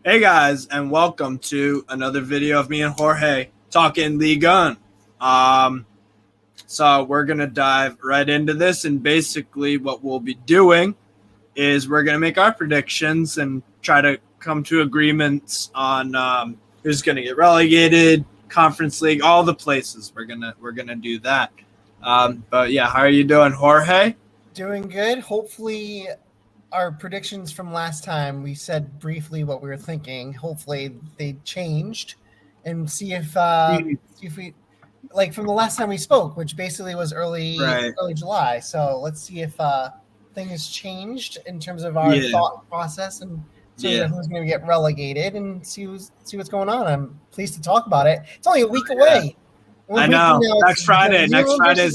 Hey guys, and welcome to another video of me and Jorge talking Ligue. So we're gonna dive right into this, and basically what we'll be doing is we're gonna make our predictions and try to come to agreements on who's gonna get relegated, Conference League, all the places. We're gonna do that. But yeah, how are you doing, Jorge? Doing good. Hopefully, our predictions from last time, we said briefly what we were thinking. Hopefully, they changed, and see if we, like from the last time we spoke, which basically was early July. So let's see if things changed in terms of our thought process and who's going to get relegated, and see what's going on. I'm pleased to talk about it. It's only a week away. I know. Next Friday is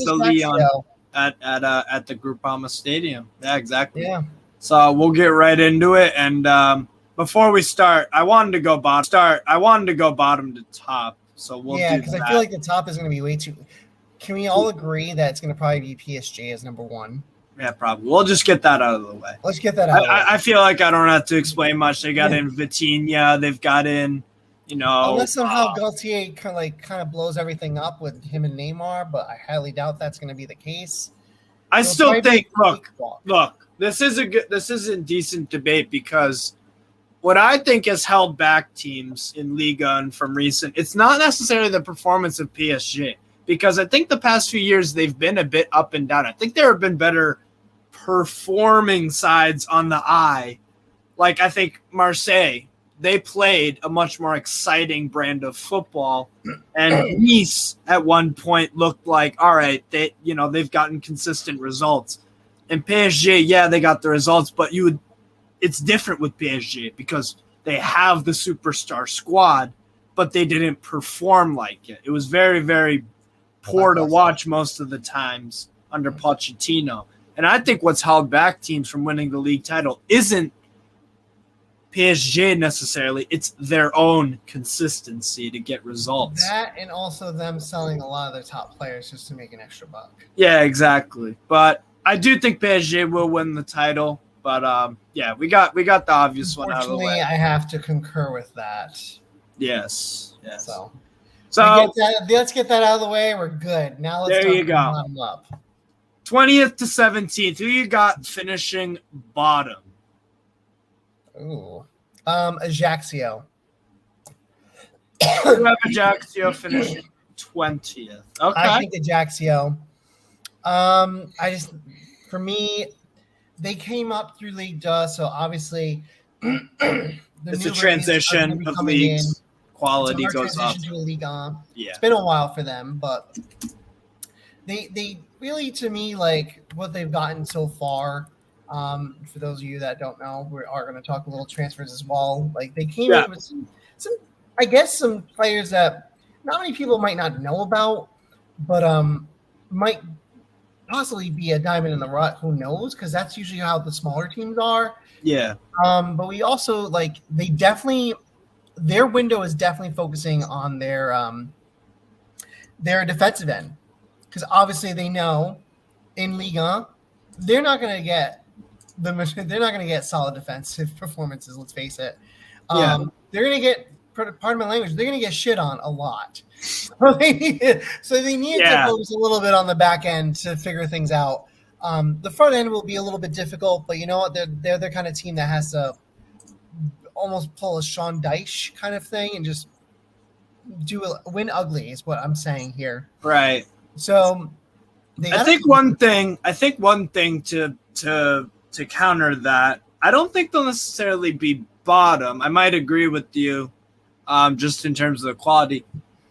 the Lyon at the Groupama Stadium. Yeah, exactly. Yeah. So we'll get right into it. And before we start, I wanted to go bottom to top. So we'll do that. Because I feel like the top is going to be way too. Can we all agree that it's going to probably be PSG as number one? Yeah, probably. We'll just get that out of the way. Let's get that out. I feel like I don't have to explain much. They got in Vitinha. They've got in, unless somehow Gaultier kind of blows everything up with him and Neymar, but I highly doubt that's going to be the case. I still think. Look. This is a decent debate, because what I think has held back teams in Ligue 1 from recent, it's not necessarily the performance of PSG, because I think the past few years they've been a bit up and down. I think there have been better performing sides on the eye. Like, I think Marseille, they played a much more exciting brand of football, and Nice at one point looked like, all right, they've gotten consistent results. And PSG, they got the results, but it's different with PSG because they have the superstar squad, but they didn't perform like it. It was very, very poor to watch most of the times under Pochettino. And I think what's held back teams from winning the league title isn't PSG necessarily, it's their own consistency to get results. That, and also them selling a lot of their top players just to make an extra buck. Yeah, exactly. But I do think PSG will win the title, but we got the obvious one out of the way. Unfortunately, I have to concur with that. Yes. So let's get that out of the way. We're good. Now let's there you go. Bottom up. 20th to 17th. Who you got finishing bottom? Ooh, Ajaccio. You have Ajaccio finishing 20th. Okay. I think Ajaccio. For me, they came up through Ligue 2, so obviously it's a transition of leagues. Quality goes up. To a Ligue 1. Yeah. It's been a while for them, but they really, to me, like what they've gotten so far. For those of you that don't know, we are going to talk a little transfers as well. Like they came in with some players that not many people might not know about, but might possibly be a diamond in the rough. Who knows? Because that's usually how the smaller teams are. Yeah. But we also their window is definitely focusing on their defensive end, because obviously they know in Ligue 1 they're not going to get solid defensive performances. Let's face it. They're going to get, pardon my language, they're going to get shit on a lot. So they need to focus a little bit on the back end to figure things out. The front end will be a little bit difficult, but you know what? They're the kind of team that has to almost pull a Sean Dyche kind of thing and just win ugly is what I'm saying here. Right. So I think one thing to counter that, I don't think they'll necessarily be bottom. I might agree with you just in terms of the quality.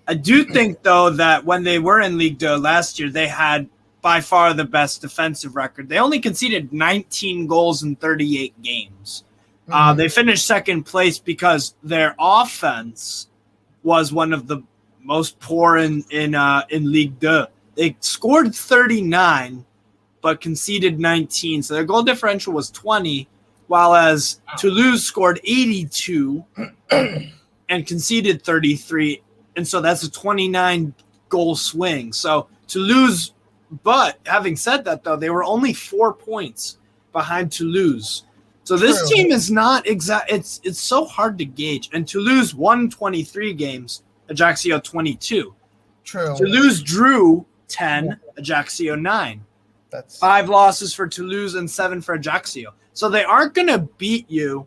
I do think, though, that when they were in Ligue 2 last year, they had by far the best defensive record. They only conceded 19 goals in 38 games. They finished second place because their offense was one of the most poor in Ligue 2. They scored 39, but conceded 19. So their goal differential was 20, while as Toulouse scored 82 and conceded 33. And so that's a 29-goal swing. So Toulouse, but having said that, though, they were only 4 points behind Toulouse. So this team is not exact. It's so hard to gauge. And Toulouse won 23 games, Ajaccio 22. True. Toulouse drew 10, Ajaccio 9. That's 5 losses for Toulouse and 7 for Ajaccio. So they aren't going to beat you.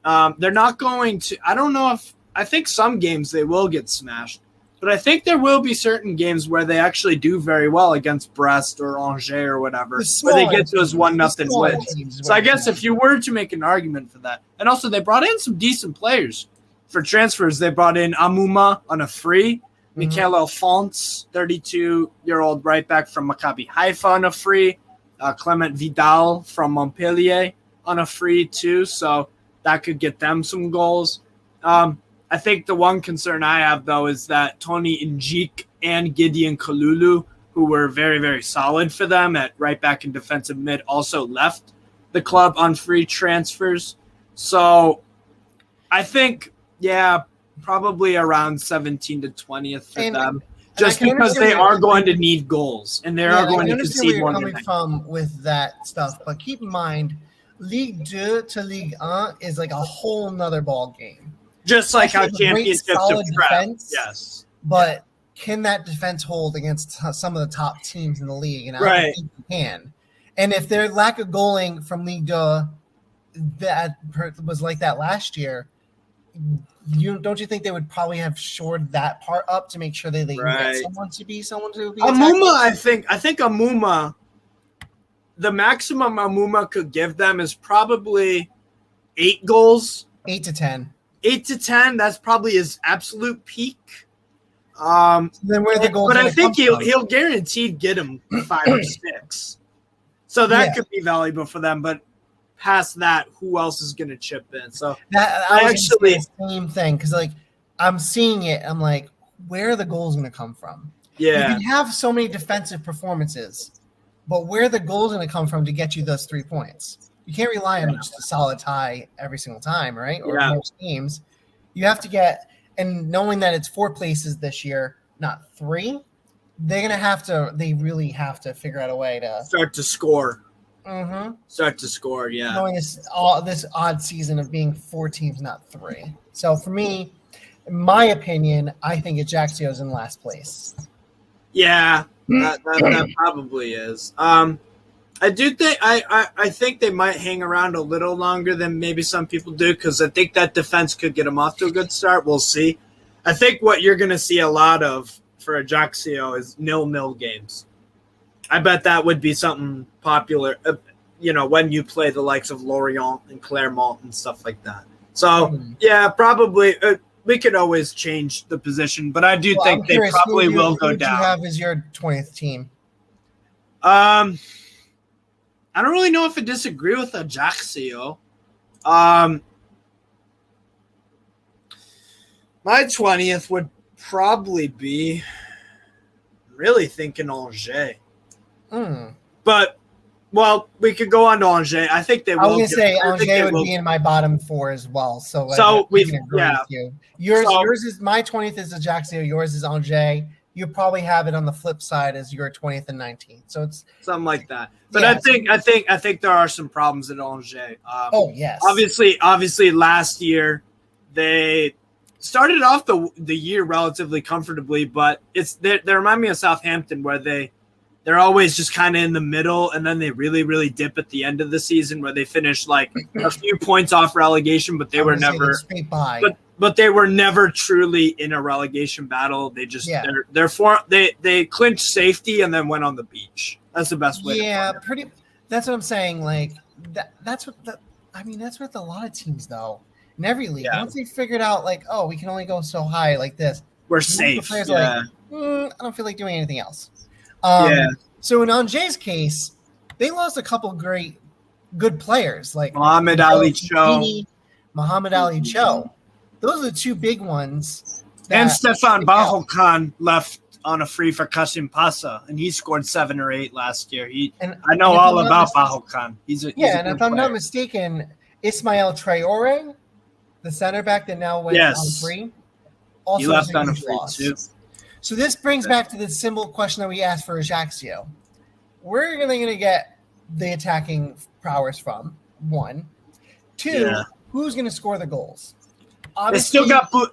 They're not going to. I don't know if. I think some games they will get smashed. But I think there will be certain games where they actually do very well against Brest or Angers or whatever, where they get those 1-0 wins. So I guess if you were to make an argument for that, and also they brought in some decent players for transfers. They brought in Amouma on a free, Michael Alphonse, 32-year-old right back from Maccabi Haifa on a free, Clement Vidal from Montpellier on a free too. So that could get them some goals. I think the one concern I have, though, is that Tony Njik and Gideon Kalulu, who were very, very solid for them at right back and defensive mid, also left the club on free transfers. So I think, probably around 17 to 20th for them, just because they are going to need goals and they are going to concede more than coming from with that stuff. But keep in mind, Ligue 2 to Ligue 1 is like a whole nother ball game. Just like how championships are defense, yes. But can that defense hold against some of the top teams in the league? And I don't think you can. And if their lack of goaling from Ligue 2 that was like that last year, don't you think they would probably have shored that part up to make sure they get someone to be Amouma, I think Amouma, the maximum Amouma could give them is probably 8 goals. 8 to 10. 8 to 10, that's probably his absolute peak. Then where the goals? But I think he'll guaranteed get him 5 or 6. So that could be valuable for them. But past that, who else is going to chip in? So I actually the same thing because like I'm seeing it. I'm like, where are the goals going to come from? Yeah, you can have so many defensive performances, but where are the goals going to come from to get you those 3 points? You can't rely on just a solid tie every single time, right? Or most teams. You have to get, and knowing that it's 4 places this year, not 3, they really have to figure out a way to start to score. Mm-hmm. Start to score, yeah. Knowing this odd season of being 4 teams, not 3. So for me, in my opinion, I think Ajaccio's in last place. Yeah, that probably is. I do think I think they might hang around a little longer than maybe some people do because I think that defense could get them off to a good start. We'll see. I think what you're going to see a lot of for Ajaccio is 0-0 games. I bet that would be something popular, when you play the likes of Lorient and Clermont and stuff like that. So, probably we could always change the position, but I do think they probably will go down. Who you have as your 20th team? I don't really know if I disagree with Ajaccio. My 20th would probably be really thinking Angers. But, we could go on to Angers. I think they will. I was going to say Angers would be in my bottom 4 as well. So we can agree with you. Yours is my 20th is Ajaccio. Yours is Angers. You probably have it on the flip side as your 20th and 19th. So it's something like that. But I think there are some problems at Angers. Yes. Obviously last year they started off the year relatively comfortably, but they remind me of Southampton where they're always just kind of in the middle, and then they really, really dip at the end of the season where they finish like a few points off relegation, but they were never But they were never truly in a relegation battle. They just they clinched safety and then went on the beach. That's the best way. Yeah, that's what I'm saying. Like that's what a lot of teams though in every league. Once they figured out like, we can only go so high like this, we're safe. The players are like, I don't feel like doing anything else. So in Angers' case, they lost a couple good players like Mohamed Ali Cho. Those are the 2 big ones. And Stefan Bahokan left on a free for Kasim Pasa, and he scored 7 or 8 last year. I know all about Bahokan. He's a if I'm not mistaken, Ismail Traore, the center back that now went on free, also he left on a free too. So this brings back to the simple question that we asked for Ajaccio. Where are they going to get the attacking prowess from? 1. Two, who's going to score the goals? Obviously,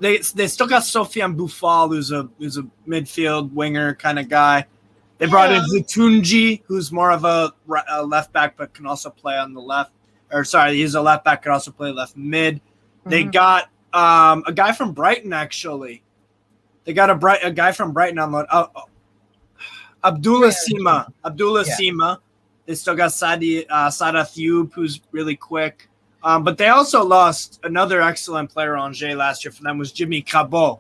they still got Sofiane Boufal, who's a midfield winger kind of guy. They brought in Zitunji, who's more of a left back, but can also play on the left. Or sorry, he's a left back, can also play left mid. Mm-hmm. They got a guy from Brighton, actually. They got a guy from Brighton on loan. Abdullah Sima. They still got Sada Thioub, who's really quick. But they also lost another excellent player on Angers last year for them was Jimmy Cabot.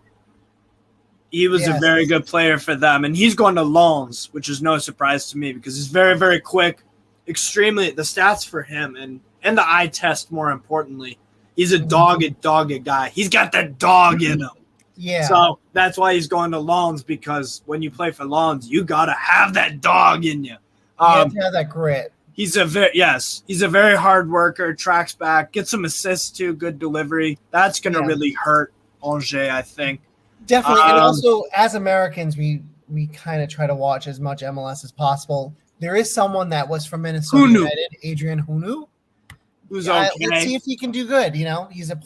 He was a very good player for them, and he's going to Lens, which is no surprise to me because he's very, very quick. Extremely, the stats for him and the eye test, more importantly, he's a dogged guy. He's got that dog in him. Yeah. So that's why he's going to Lens, because when you play for Lens, you gotta have that dog in you. You have to have that grit. He's a very hard worker, tracks back, gets some assists too, good delivery. That's gonna really hurt Angers, I think. Definitely, and also as Americans, we kind of try to watch as much MLS as possible. There is someone that was from Minnesota United, Adrian Hunu, who's okay. Let's see if he can do good. He's I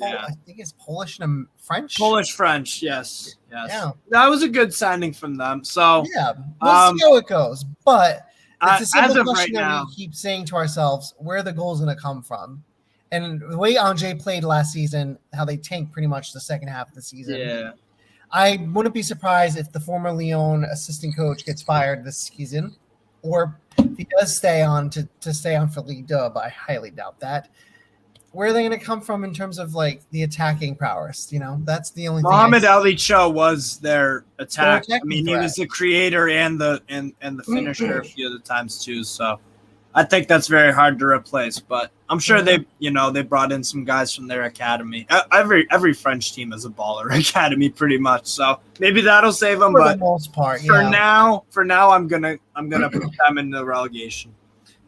think he's Polish and French. French, yes. Yeah, that was a good signing from them. So we'll see how it goes. But it's a simple right question now, we keep saying to ourselves: where are the goals going to come from? And the way Angers played last season, how they tanked pretty much the second half of the season. Yeah. I wouldn't be surprised if the former Lyon assistant coach gets fired this season, or if he does stay on to stay on for Ligue, but I highly doubt that. Where are they going to come from in terms of like the attacking prowess? That's the only thing. Mohamed Ali Cho was their attack. I mean, he was the creator and the finisher a few of the times too. So I think that's very hard to replace. But I'm sure they brought in some guys from their academy. Every French team has a baller academy, pretty much. So maybe that'll save them. For the most part, for now, I'm gonna put them in the relegation.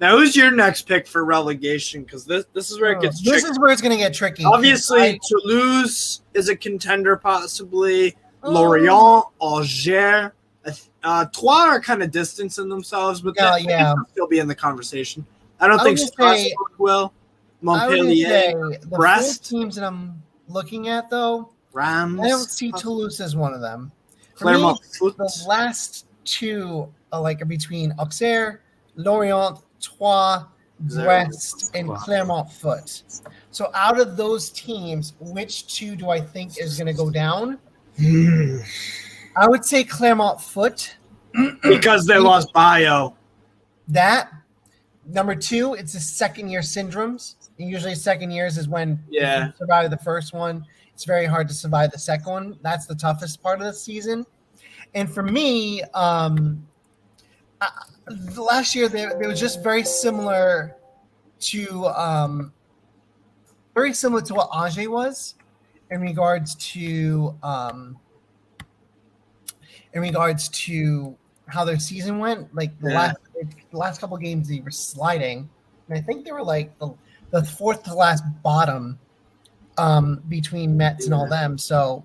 Now, who's your next pick for relegation? Because this is where it gets tricky. This is where it's going to get tricky. Obviously, Toulouse is a contender, possibly. Lorient, Angers. Troyes are kind of distancing themselves, but they'll still be in the conversation. I don't think Strasbourg will. Montpellier, Brest. The teams that I'm looking at, though, Rams. I don't see Toulouse as one of them. For Clermont me, Foot. the last two are between Auxerre, Lorient, Troyes, Brest, and Clermont Foot. So out of those teams, which two do I think is going to go down? I would say Clermont Foot. Because they lost Bayo. That. Number two, it's the second-year syndromes. And usually second years is when you survive the first one. It's very hard to survive the second one. That's the toughest part of the season. And for me, last year they was just very similar to what Angers was in regards to how their season went. Like the last couple of games they were sliding, and I think they were like the fourth to last bottom between Metz and all them. So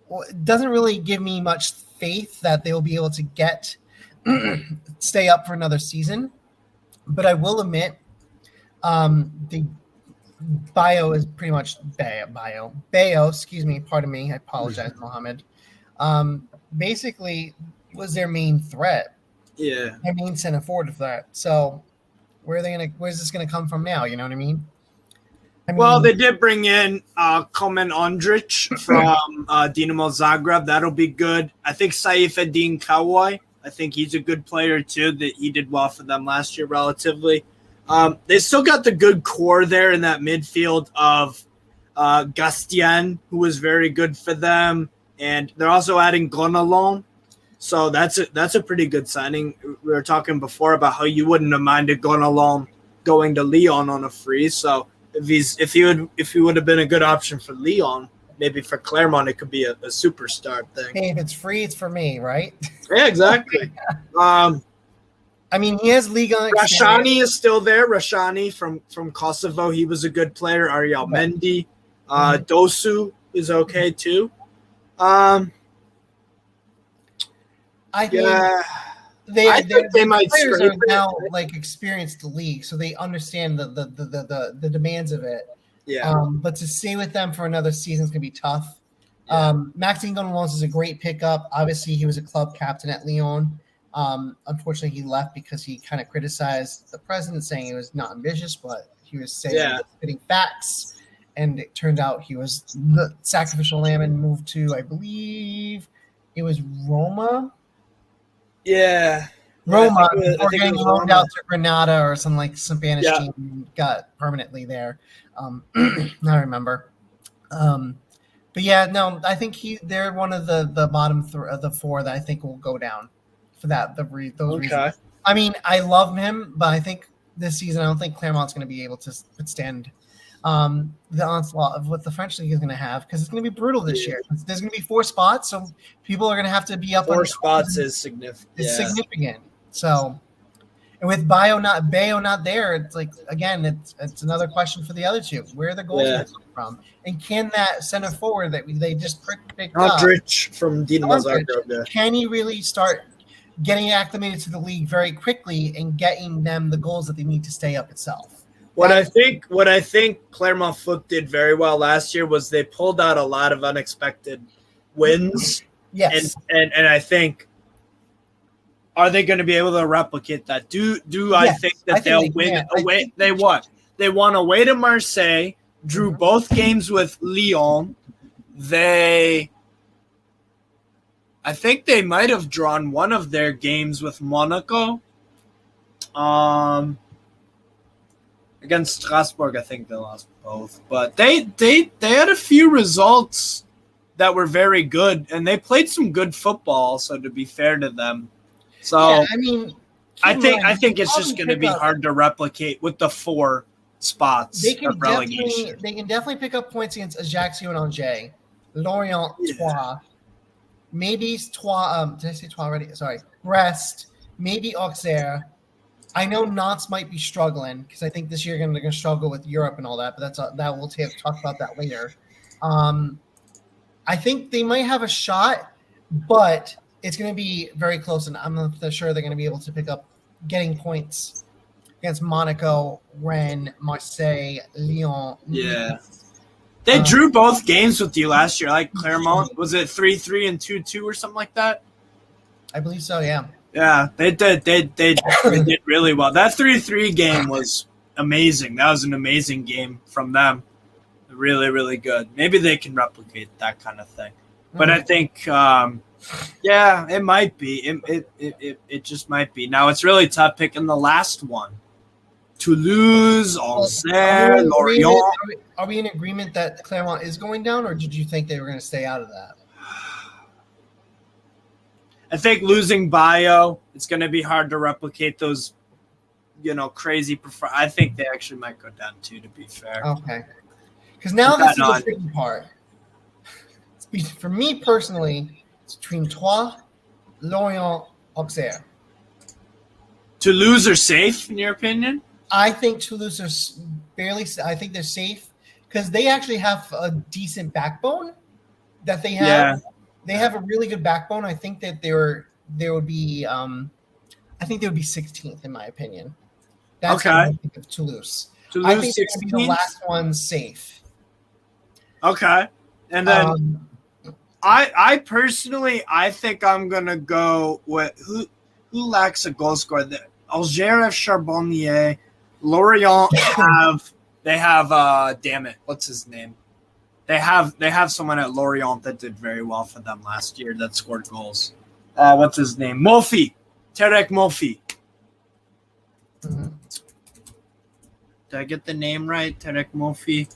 it doesn't really give me much faith that they'll be able to stay up for another season. But I will admit, the Bayo is pretty much Bayo, excuse me, pardon me, I apologize, Mohammed. Basically was their main threat. Yeah. Their main center forward threat. So where's this gonna come from now? You know what I mean? Well, they did bring in Komen Ondrić from Dinamo Zagreb. That'll be good. I think Saifeddin Kawai. I think he's a good player too. That he did well for them last year, relatively. They still got the good core there in that midfield of Gastien, who was very good for them, and they're also adding Gonalon. So that's a pretty good signing. We were talking before about how you wouldn't have minded Gonalon going to Lyon on a free. So if he would have been a good option for Lyon, maybe for Clermont it could be a superstar thing. Hey, if it's free, it's for me, right? Yeah, exactly. I mean, he has Ligue 1 Rashani is still there. Rashani from Kosovo, he was a good player. Ariel Mendy, Dosu is okay too. I think they might. Players are now experienced the league, so they understand the demands of it. Yeah. But to stay with them for another season is going to be tough. Yeah. Maxime Gonalons is a great pickup. Obviously, he was a club captain at Lyon. Unfortunately, he left because he kind of criticized the president, saying he was not ambitious, but he was saying spitting facts. And it turned out he was the sacrificial lamb and moved to, I believe, it was Roma. Yeah. Roma, before getting loaned out to Granada or some Spanish team, got permanently there. I remember. But yeah, no, I think they're one of the bottom the four that I think will go down for that those reasons. I mean, I love him, but I think this season I don't think Clermont's going to be able to withstand the onslaught of what the French league is going to have, because it's going to be brutal this year. There's going to be 4 spots, so people are going to have to be up. 4 spots is significant. It's significant. So, and with Bayo not there, it's again, it's another question for the other two. Where are the goals going to come from? And can that center forward that they just picked up, Aldrich from Dinamo Zagreb, can he really start getting acclimated to the league very quickly and getting them the goals that they need to stay up itself? What I think Clermont Foot did very well last year was they pulled out a lot of unexpected wins. Yes. And I think, are they going to be able to replicate that? I think that they'll win away? They won away to Marseille, drew both games with Lyon. I think they might have drawn one of their games with Monaco. Against Strasbourg, I think they lost both. But they had a few results that were very good, and they played some good football, so to be fair to them. So yeah, I mean, I think it's just going to be hard to replicate with the 4 spots of relegation. They can definitely pick up points against Ajaccio and Angers, Lorient, Troyes, maybe Troyes. Did I say Troyes already? Sorry, Brest, maybe Auxerre. I know Nantes might be struggling because I think this year they're going to struggle with Europe and all that, but that we'll talk about that later. I think they might have a shot, but it's going to be very close, and I'm not sure they're going to be able to pick up getting points against Monaco, Rennes, Marseille, Lyon. Yeah. They drew both games with you last year, like Clermont. Was it 3-3 and 2-2 or something like that? I believe so, yeah. Yeah, they did. They did really well. That 3-3 game was amazing. That was an amazing game from them. Really, really good. Maybe they can replicate that kind of thing. But I think, it might be. It just might be. Now, it's really tough picking the last one. Toulouse, Auxerre, Lorient. Are we in agreement that Clermont is going down, or did you think they were going to stay out of that? I think losing Bayo, it's going to be hard to replicate those, crazy. I think they actually might go down too, to be fair. Okay. Because now this is the tricky part. For me personally, it's between Troyes, Lorient, Auxerre. Toulouse are safe, in your opinion? I think Toulouse are barely. I think they're safe because they actually have a decent backbone that they have. Yeah. They have a really good backbone. I think that there would be. I think they would be 16th in my opinion. That's what I think of Toulouse. I think they're going to be the last one safe. Okay, and then I personally think I'm gonna go with who lacks a goal scorer. Angers have Charbonnier, Lorient have damn it, what's his name? They have someone at Lorient that did very well for them last year that scored goals. What's his name? Mofi, Tarek Mofi. Mm-hmm. Did I get the name right? Tarek Mofi.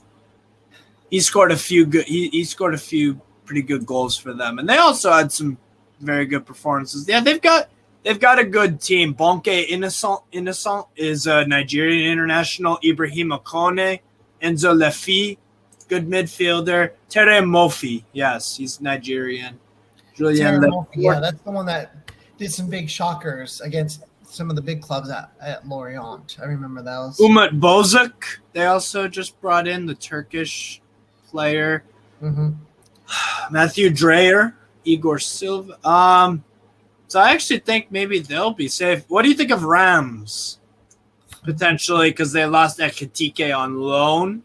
He scored a few good. He scored a few pretty good goals for them, and they also had some very good performances. Yeah, they've got a good team. Bonke Innocent is a Nigerian international. Ibrahim Akone, Enzo Lefi, good midfielder. Tere Mofi, yes, he's Nigerian. Julien Mofi, yeah, that's the one that did some big shockers against some of the big clubs at Lorient. I remember those. Umut Bozak, they also just brought in the Turkish player. Mm-hmm. Matthew Dreyer, Igor Silva. So I actually think maybe they'll be safe. What do you think of Rams? Potentially, because they lost Ekitike on loan.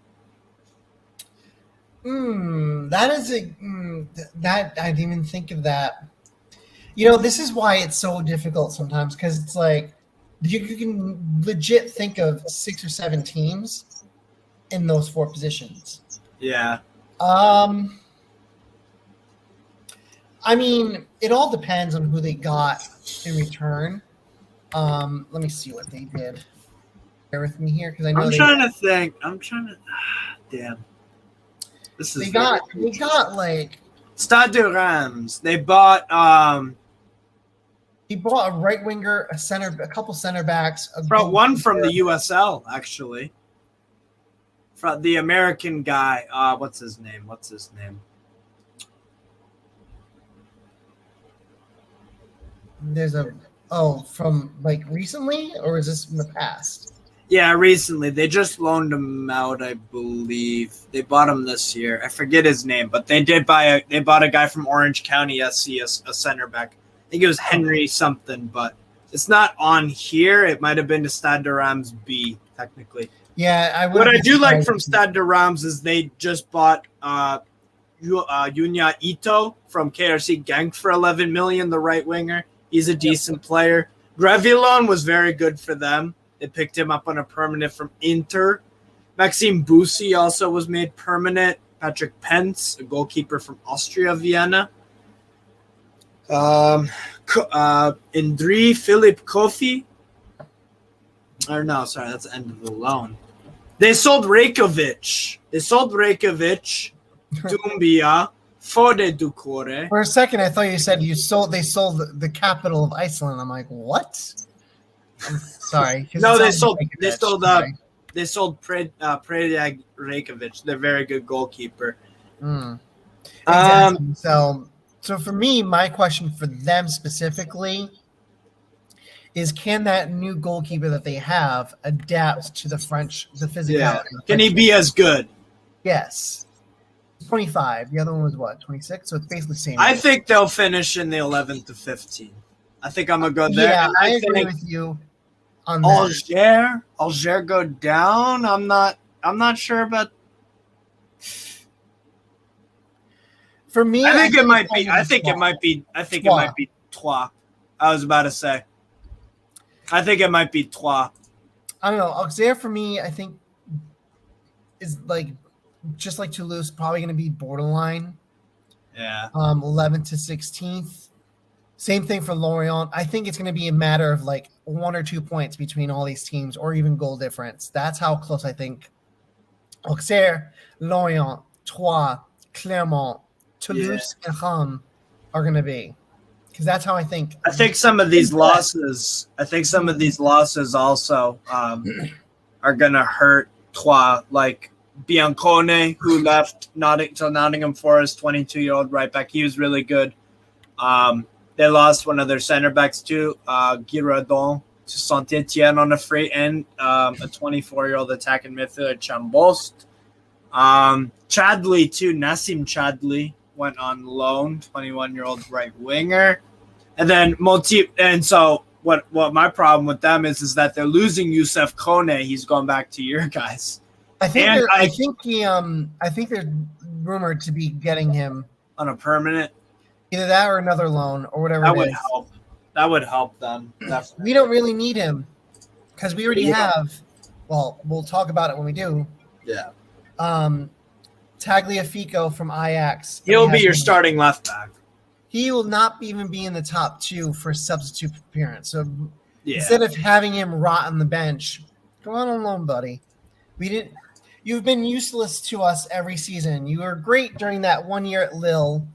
That is that I didn't even think of that. You know, this is why it's so difficult sometimes because it's like you can legit think of 6 or 7 teams in those 4 positions. Yeah. I mean, it all depends on who they got in return. Let me see what they did. Bear with me here because I know I'm trying to think. Damn. This is they got like Stade de Reims. They bought he bought a right winger, a couple center backs, one from the USL actually. From the American guy. What's his name? There's from like recently, or is this in the past? Yeah, recently. They just loaned him out, I believe. They bought him this year. I forget his name, but they bought a guy from Orange County SC, a center back. I think it was Henry something, but it's not on here. It might have been to Stade de Reims B, technically. Yeah, what I do like from Stade de Reims is they just bought Yunya Ito from KRC Genk for 11 million, the right winger. He's a decent player. Grevillon was very good for them. They picked him up on a permanent from Inter. Maxime Boussi also was made permanent. Patrick Pence, a goalkeeper from Austria Vienna. Indri Philip Kofi. Or no, sorry, that's the end of the loan. They sold Reykjavik. Dumbia, Fode Ducore. For a second, I thought you said they sold the capital of Iceland. I'm like, what? I'm sorry. No, they sold Predrag Reykjavik. They're very good goalkeeper. Exactly. So for me, my question for them specifically is, can that new goalkeeper that they have adapt to the physicality? Yeah. Can he be as good? Yes. 25. The other one was what? 26. So it's basically the same. I think they'll finish in the 11th to 15. I think I'm gonna go there. Yeah, I agree with you on that. Alger go down. I'm not sure about. For me, I think it might be Troyes. I was about to say. I think it might be Troyes. I don't know. Auxerre for me, I think is like just like Toulouse, probably going to be borderline. Yeah. 11th to 16th. Same thing for Lorient. I think it's going to be a matter of like 1 or 2 points between all these teams, or even goal difference. That's how close I think Auxerre, Lorient, Troyes, Clermont, Toulouse, and Rennes are going to be. Because that's how I think. I think some of these losses also are going to hurt Troyes, like Biancone, who left Nottingham Forest, 22-year-old right back. He was really good. They lost one of their center backs too, Girardon, to Saint-Etienne on a free end, a 24-year-old attacking midfielder, Chambost. Chadley too, Nassim Chadley went on loan, 21-year-old right winger. And then so what my problem with them is that they're losing Youssef Kone. He's going back to your guys. I think they're rumored to be getting him on a permanent. Either that or another loan or whatever. That would help. That would help them. Definitely. We don't really need him because we already have. Well, we'll talk about it when we do. Yeah. Tagliafico from Ajax. He'll be your starting left back. He will not even be in the top 2 for substitute appearance. So instead of having him rot on the bench, go on loan, buddy. You've been useless to us every season. You were great during that 1 year at Lille.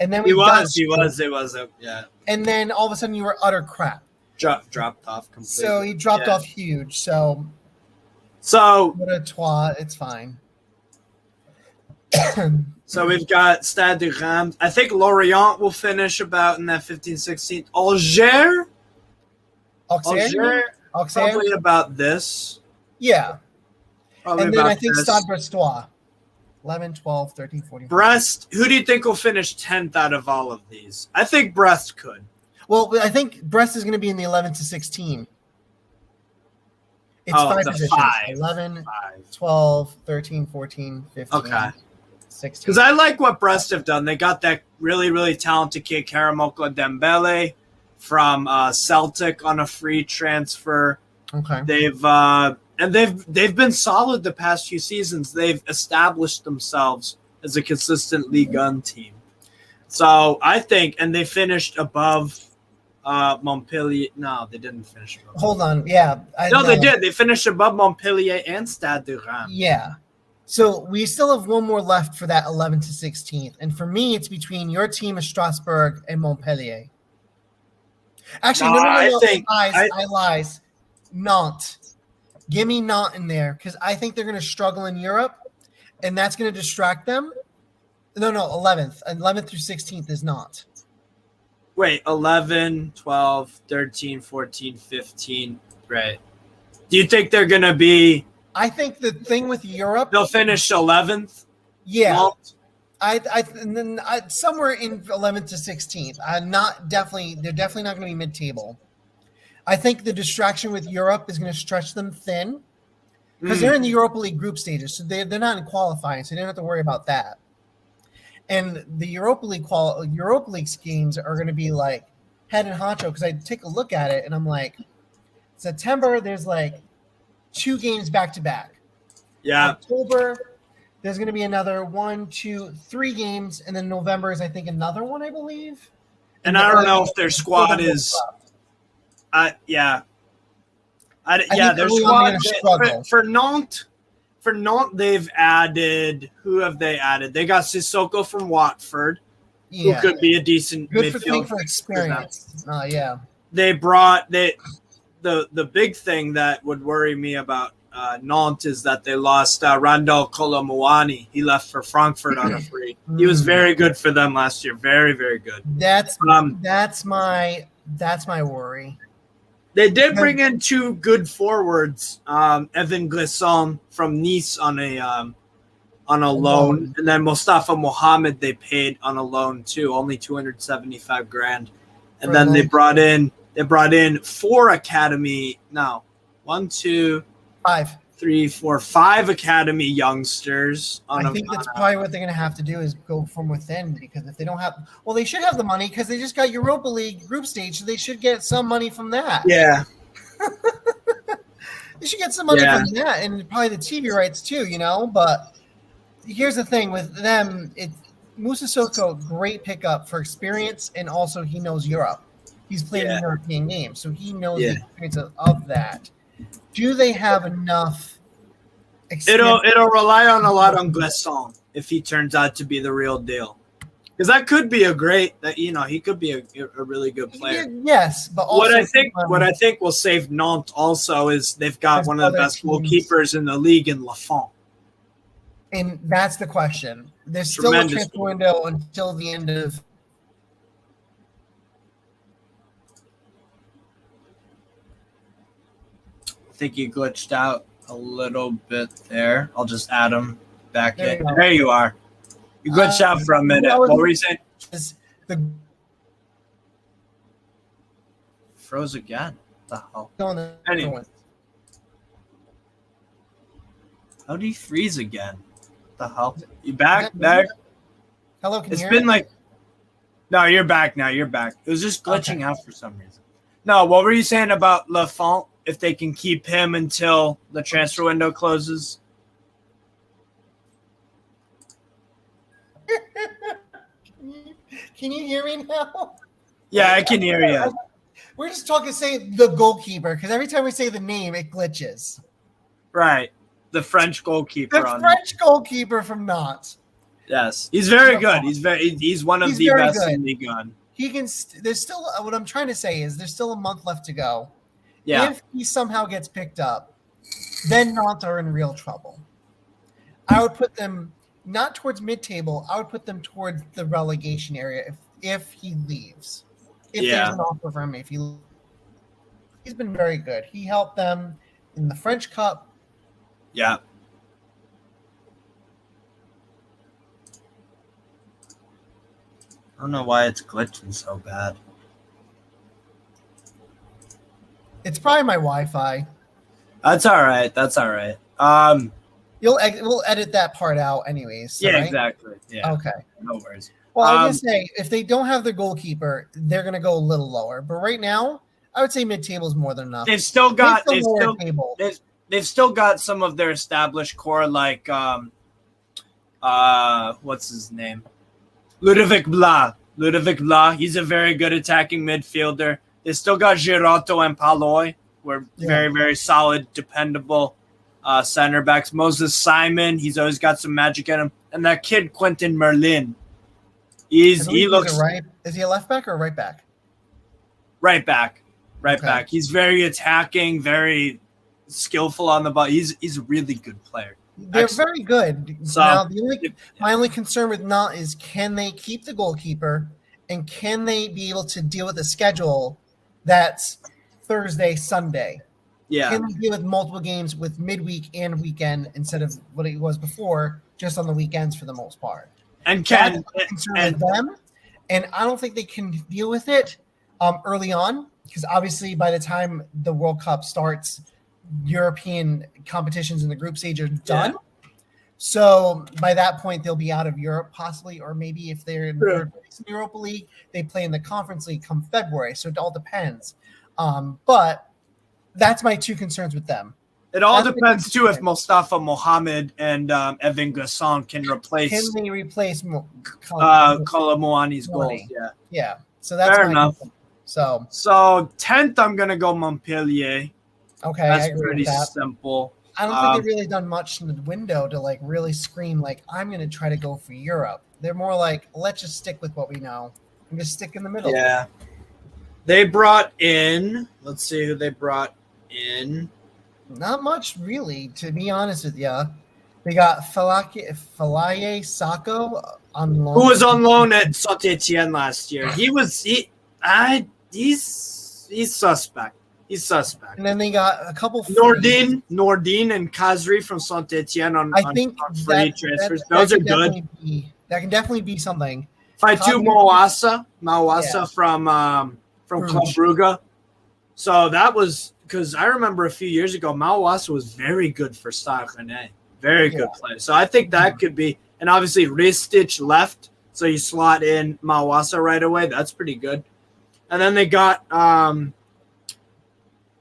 And then he was. And then all of a sudden you were utter crap. Dropped off completely. So he dropped off huge. So what a twat. It's fine. So we've got Stade de Reims. I think Lorient will finish about in that 15-16. Auxerre, probably about this. Yeah. Probably and then I think Stade Brestois. 11, 12, 13, 14. Brest, who do you think will finish 10th out of all of these? I think Brest could. Well, I think Brest is going to be in the 11 to 16. It's 5 positions. 11, 12, 13, 14, 15, 16th. Because I like what Brest have done. They got that really, really talented kid, Karamoko Dembele, from Celtic on a free transfer. Okay. They've been solid the past few seasons. They've established themselves as a consistent Ligue 1 team. So I think, and they finished above Montpellier. No, they didn't finish above. Hold on. Yeah. They did. They finished above Montpellier and Stade de Reims. Yeah. So we still have one more left for that 11th to 16th. And for me, it's between your team of Strasbourg and Montpellier. Actually, no. I lies. Nantes. Give me Nantes in there because I think they're going to struggle in Europe, and that's going to distract them. No, 11th. 11th through 16th is Nantes. Wait, 11, 12, 13, 14, 15. Right. Do you think they're going to be... I think the thing with Europe... They'll finish 11th? Yeah. Nantes? Somewhere in 11th to 16th. They're definitely not going to be mid-table. I think the distraction with Europe is going to stretch them thin because they're in the Europa League group stages, so they're not in qualifying, so they don't have to worry about that. And the Europa League schemes are going to be like head and honcho because I take a look at it and I'm like, September there's like 2 games back to back. Yeah. October there's going to be another 1, 2, 3 games, and then November is I think another one I believe. And I don't know if their squad is. Their squad for Nantes. For Nantes, they've added. Who have they added? They got Sissoko from Watford, who could be a decent midfield for experience. They brought the big thing that would worry me about Nantes is that they lost Randall Kolomoani. He left for Frankfurt on a free. He was very good for them last year. Very, very good. That's my worry. They did bring in 2 good forwards, Evan Glisson from Nice on a loan, and then Mustafa Mohamed they paid on a loan too, only $275,000. And then they brought in 4 academy. No, 1, 2, 5, 3, 4, 5 academy youngsters. I think that's probably what they're going to have to do is go from within because if they don't have, well, they should have the money because they just got Europa League group stage, so they should get some money from that. Yeah. They should get some money from that and probably the TV rights too, But here's the thing with them: Moussa Sissoko, great pickup for experience, and also he knows Europe. He's played in European games, so he knows the experience of that. Do they have enough? It'll rely on a lot on Glisson if he turns out to be the real deal, because that could be he could be a really good player. Yes, but also what I think will save Nantes also is they've got one of the best goalkeepers in the league in Lafont. And that's the question. There's still a transfer window until the end of. I think he glitched out a little bit there. I'll just add him back in. There you are. You glitched out for a minute. What were you saying? Froze again. What the hell? Anyway. How do you freeze again? What the hell? You back? Hello, can you hear me? It's been No, you're back now. You're back. It was just glitching out for some reason. No, what were you saying about Lafont? If they can keep him until the transfer window closes? Can you hear me now? Yeah, I can hear you. We're just saying the goalkeeper, because every time we say the name, it glitches. Right. The French goalkeeper. Goalkeeper from Nantes. Yes. He's very good. He's one of the best in Ligue 1. There's still, what I'm trying to say is there's still a month left to go. Yeah. If he somehow gets picked up, then Nantes are in real trouble. I would put them not towards mid-table. I would put them towards the relegation area if he leaves. If there's an offer for him, he's been very good. He helped them in the French Cup. Yeah. I don't know why it's glitching so bad. It's probably my Wi-Fi. That's all right. We'll edit that part out anyways. So, Yeah, right? exactly. Yeah. Okay. No worries. Well, I was gonna say if they don't have their goalkeeper, they're gonna go a little lower. But right now, I would say mid-table is more than enough. They've still got they've still got some of their established core, like what's his name? Ludovic Blas. He's a very good attacking midfielder. They still got Girotto and Paloy. We're very, very solid, dependable center backs. Moses Simon, he's always got some magic in him. And that kid, Quentin Merlin. Is he a left back or right back? Right back. Back. He's very attacking, very skillful on the ball. He's a really good player. They're very good. So, now, my only concern with Nantes is can they keep the goalkeeper and can they be able to deal with a schedule that's Thursday, Sunday? Yeah. Can they deal with multiple games with midweek and weekend instead of what it was before, just on the weekends for the most part? And with them, and I don't think they can deal with it early on because obviously by the time the World Cup starts, European competitions in the group stage are done. Yeah. So by that point, they'll be out of Europe possibly, or maybe if they're in the Europa League, they play in the Conference League come February. So it all depends. But that's my two concerns with them. It all depends too if Mustafa Mohamed and Evan Gasson can replace. Can they replace Kolomuani's goals? Yeah. Yeah. So that's fair enough. So 10th, I'm gonna go Montpellier. Okay, that's pretty simple. I don't think they've really done much in the window to like really scream like I'm gonna try to go for Europe. They're more like let's just stick with what we know and just stick in the middle. Yeah. They brought in. Let's see who they brought in. Not much, really, to be honest with you. They got Falaye Sako on loan. Who was on loan at Saint-Etienne last year. He's suspect. He's suspect. And then they got a couple Nordin and Kazri from Saint-Etienne on free transfers. Those are good. That can definitely be something. Faitu Mawasa from Club Brugge. So that was because I remember a few years ago, Mawasa was very good for Stade Rennais. Very good player. So I think that could be, and obviously Ristic left, so you slot in Mawasa right away. That's pretty good. And then they got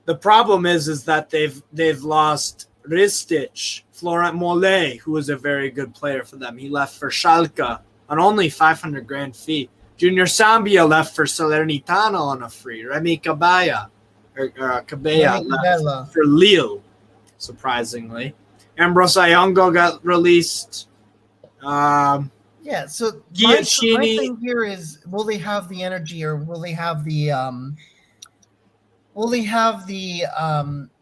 the problem is that they've lost Ristic, Florent Mollet, who was a very good player for them. He left for Schalke on only 500 grand fee. Junior Sambia left for Salernitana on a free. Remy Cabella left for Lille, surprisingly. Ambrose Ayongo got released. So my thing here is, will they have the energy or will they have the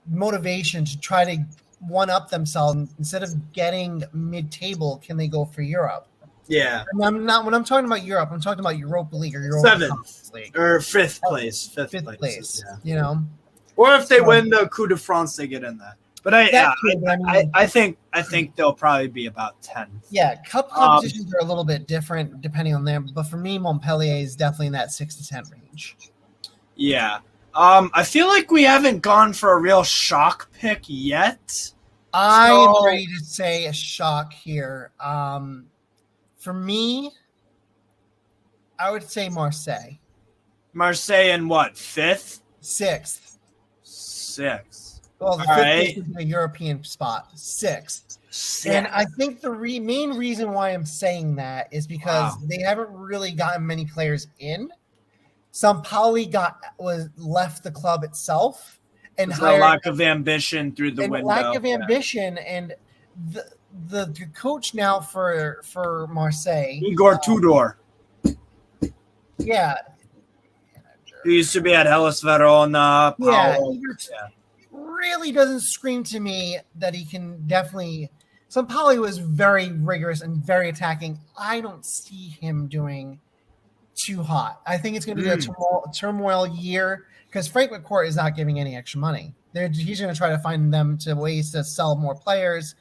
motivation to try to one-up themselves instead of getting mid-table? Can they go for Europe? Yeah. And when I'm talking about Europe, I'm talking about Europa League or Europa 7th League. Or 5th place. 5th place. Yeah. You know. Or if they win the Coup de France, they get in that. But I think they'll probably be about 10. Yeah, cup competitions are a little bit different depending on them. But for me, Montpellier is definitely in that 6 to 10 range. Yeah. I feel like we haven't gone for a real shock pick yet. I'm ready to say a shock here. For me, I would say Marseille. Marseille in what? 5th? 6th. 6th. Well, the 5th is a European spot. 6th. And I think the main reason why I'm saying that is because they haven't really gotten many players in. Sampaoli left the club itself and hired a lack of ambition through the window. Lack of ambition and the coach now for Marseille, Igor Tudor. Yeah. Who used to be at Hellas Verona. Really doesn't scream to me that he can definitely. Sampaoli was very rigorous and very attacking. I don't see him doing too hot. I think it's going to be a turmoil year because Frank McCourt is not giving any extra money. He's going to try to find them ways to sell more players,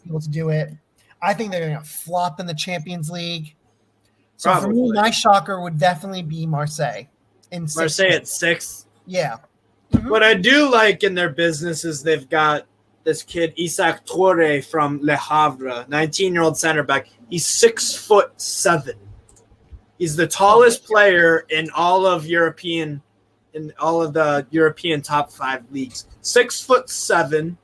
people to do it. I think they're going to flop in the Champions League. So for me, my shocker would definitely be Marseille. Marseille at 6th. Yeah. Mm-hmm. What I do like in their business is they've got this kid Isaac Toure from Le Havre, 19-year-old center back. He's 6'7". He's the tallest player in all of the European top 5 leagues. 6'7",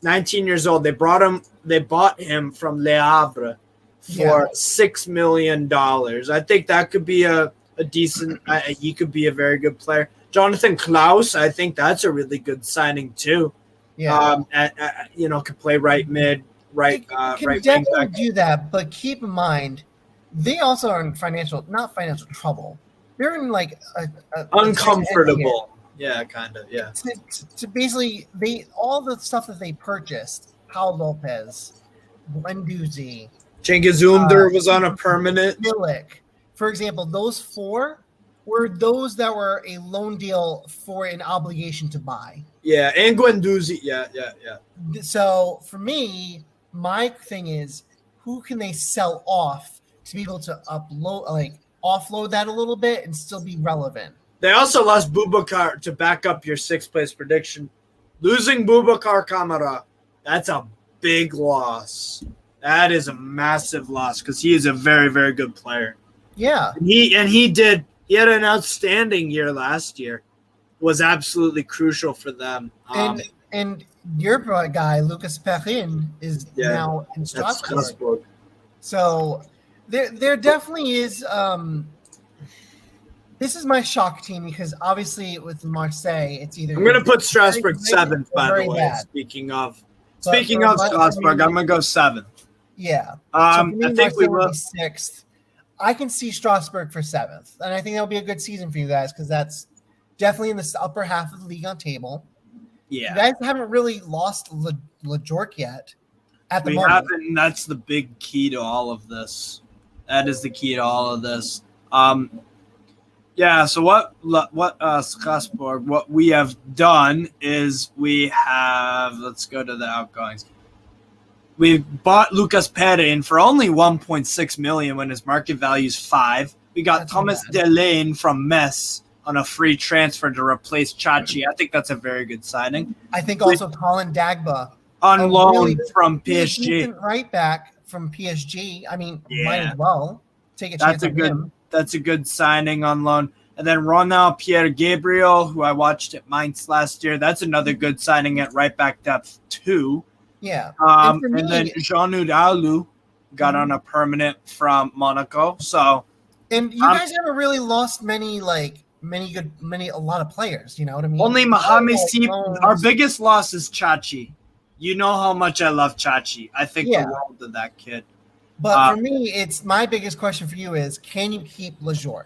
19 years old. They bought him from Le Havre for $6 million. I think that could be a decent. He could be a very good player. Jonathan Klaus, I think that's a really good signing too. Yeah, could play right mid, right can definitely do that. But keep in mind, they also are in not financial trouble. They're in like a uncomfortable. Yeah, kind of. Yeah. To basically, all the stuff that they purchased, Paul Lopez, Guendouzi, Cengiz Ünder was on a permanent. Milik, for example, those 4 were those that were a loan deal for an obligation to buy. Yeah, and Guendouzi. Yeah. So for me, my thing is, who can they sell off to be able to offload that a little bit and still be relevant? They also lost Boubacar to back up your 6th place prediction. Losing Boubacar Kamara, that's a big loss. That is a massive loss because he is a very, very good player. Yeah. He had an outstanding year last year. Was absolutely crucial for them. And your guy, Lucas Perrin, is now in Strasbourg. So there definitely is this is my shock team because obviously with Marseille, it's either I'm going to put Strasbourg 7th, by the way. Bad. Speaking of Strasbourg, I'm going to go 7th. Yeah. I think we will be 6th. I can see Strasbourg for 7th, and I think that'll be a good season for you guys because that's definitely in the upper half of the league on table. Yeah. You guys haven't really lost LeJork yet at the moment. We haven't. That's the big key to all of this. That is the key to all of this. So what Strasbourg, what we have done is let's go to the outgoings. We bought Lucas Perrin for only 1.6 million when his market value is 5. We got Thomas Delaney from Metz on a free transfer to replace Chachi. I think that's a very good signing. I think also Colin Dagba on loan from PSG. Right back from PSG. I mean, might as well take a chance on him. That's a good signing on loan. And then Ronald Pierre Gabriel, who I watched at Mainz last year. That's another good signing at right back depth too. Yeah. And then Jean-Nud Alu got on a permanent from Monaco. So, and you guys haven't really lost a lot of players. You know what I mean? Only Mohamed Sip. Our biggest loss is Chachi. You know how much I love Chachi. I think the world of that kid. But for me, it's my biggest question for you is, can you keep LeJork?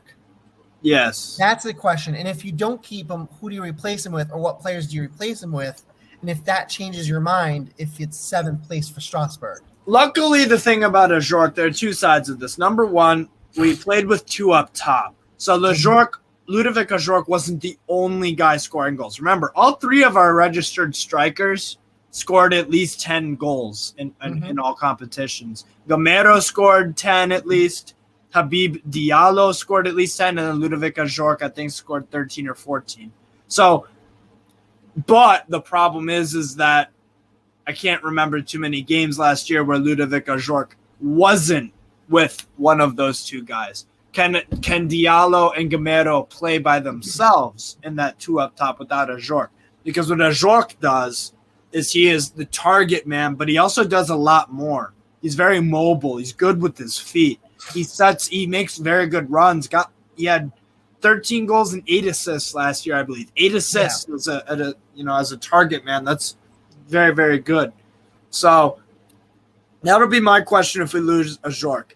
Yes. That's the question. And if you don't keep him, who do you replace him with, or what players do you replace him with? And if that changes your mind, if it's 7th place for Strasbourg. Luckily, the thing about LeJork, there are 2 sides of this. Number one, we played with 2 up top. So Ludovic LeJork wasn't the only guy scoring goals. Remember, all 3 of our registered strikers scored at least 10 goals in all competitions. Gamero scored 10 at least. Habib Diallo scored at least 10. And then Ludovic LeJork, I think, scored 13 or 14. So, but the problem is that I can't remember too many games last year where Ludovic LeJork wasn't with one of those 2 guys. Can Diallo and Gamero play by themselves in that 2 up top without LeJork? Because what LeJork does is he is the target man, but he also does a lot more. He's very mobile. He's good with his feet. He makes very good runs. He had 13 goals and 8 assists last year, I believe. 8 assists as a target man. That's very, very good. So that'll be my question if we lose LeJork.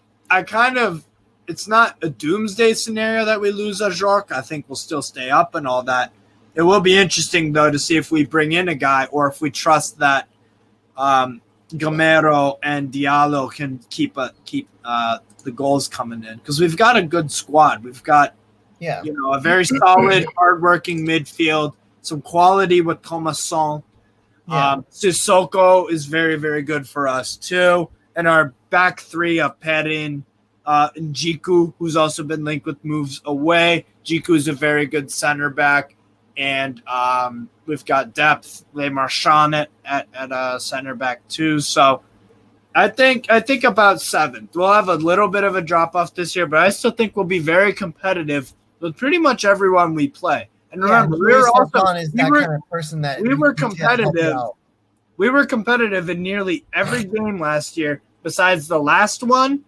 It's not a doomsday scenario that we lose LeJork. I think we'll still stay up and all that. It will be interesting, though, to see if we bring in a guy or if we trust that Gamero and Diallo can keep the goals coming in. Because we've got a good squad. We've got a very solid, hardworking midfield, some quality with Thomasson. Sissoko is very, very good for us, too. And our back 3 of Perrin, Njiku, who's also been linked with moves away. Jiku is a very good center back. and we've got depth. Le Marchand at center back too. So I think about 7th. We'll have a little bit of a drop off this year, but I still think we'll be very competitive with pretty much everyone we play. And remember, we were competitive. We were competitive in nearly every game last year, besides the last one,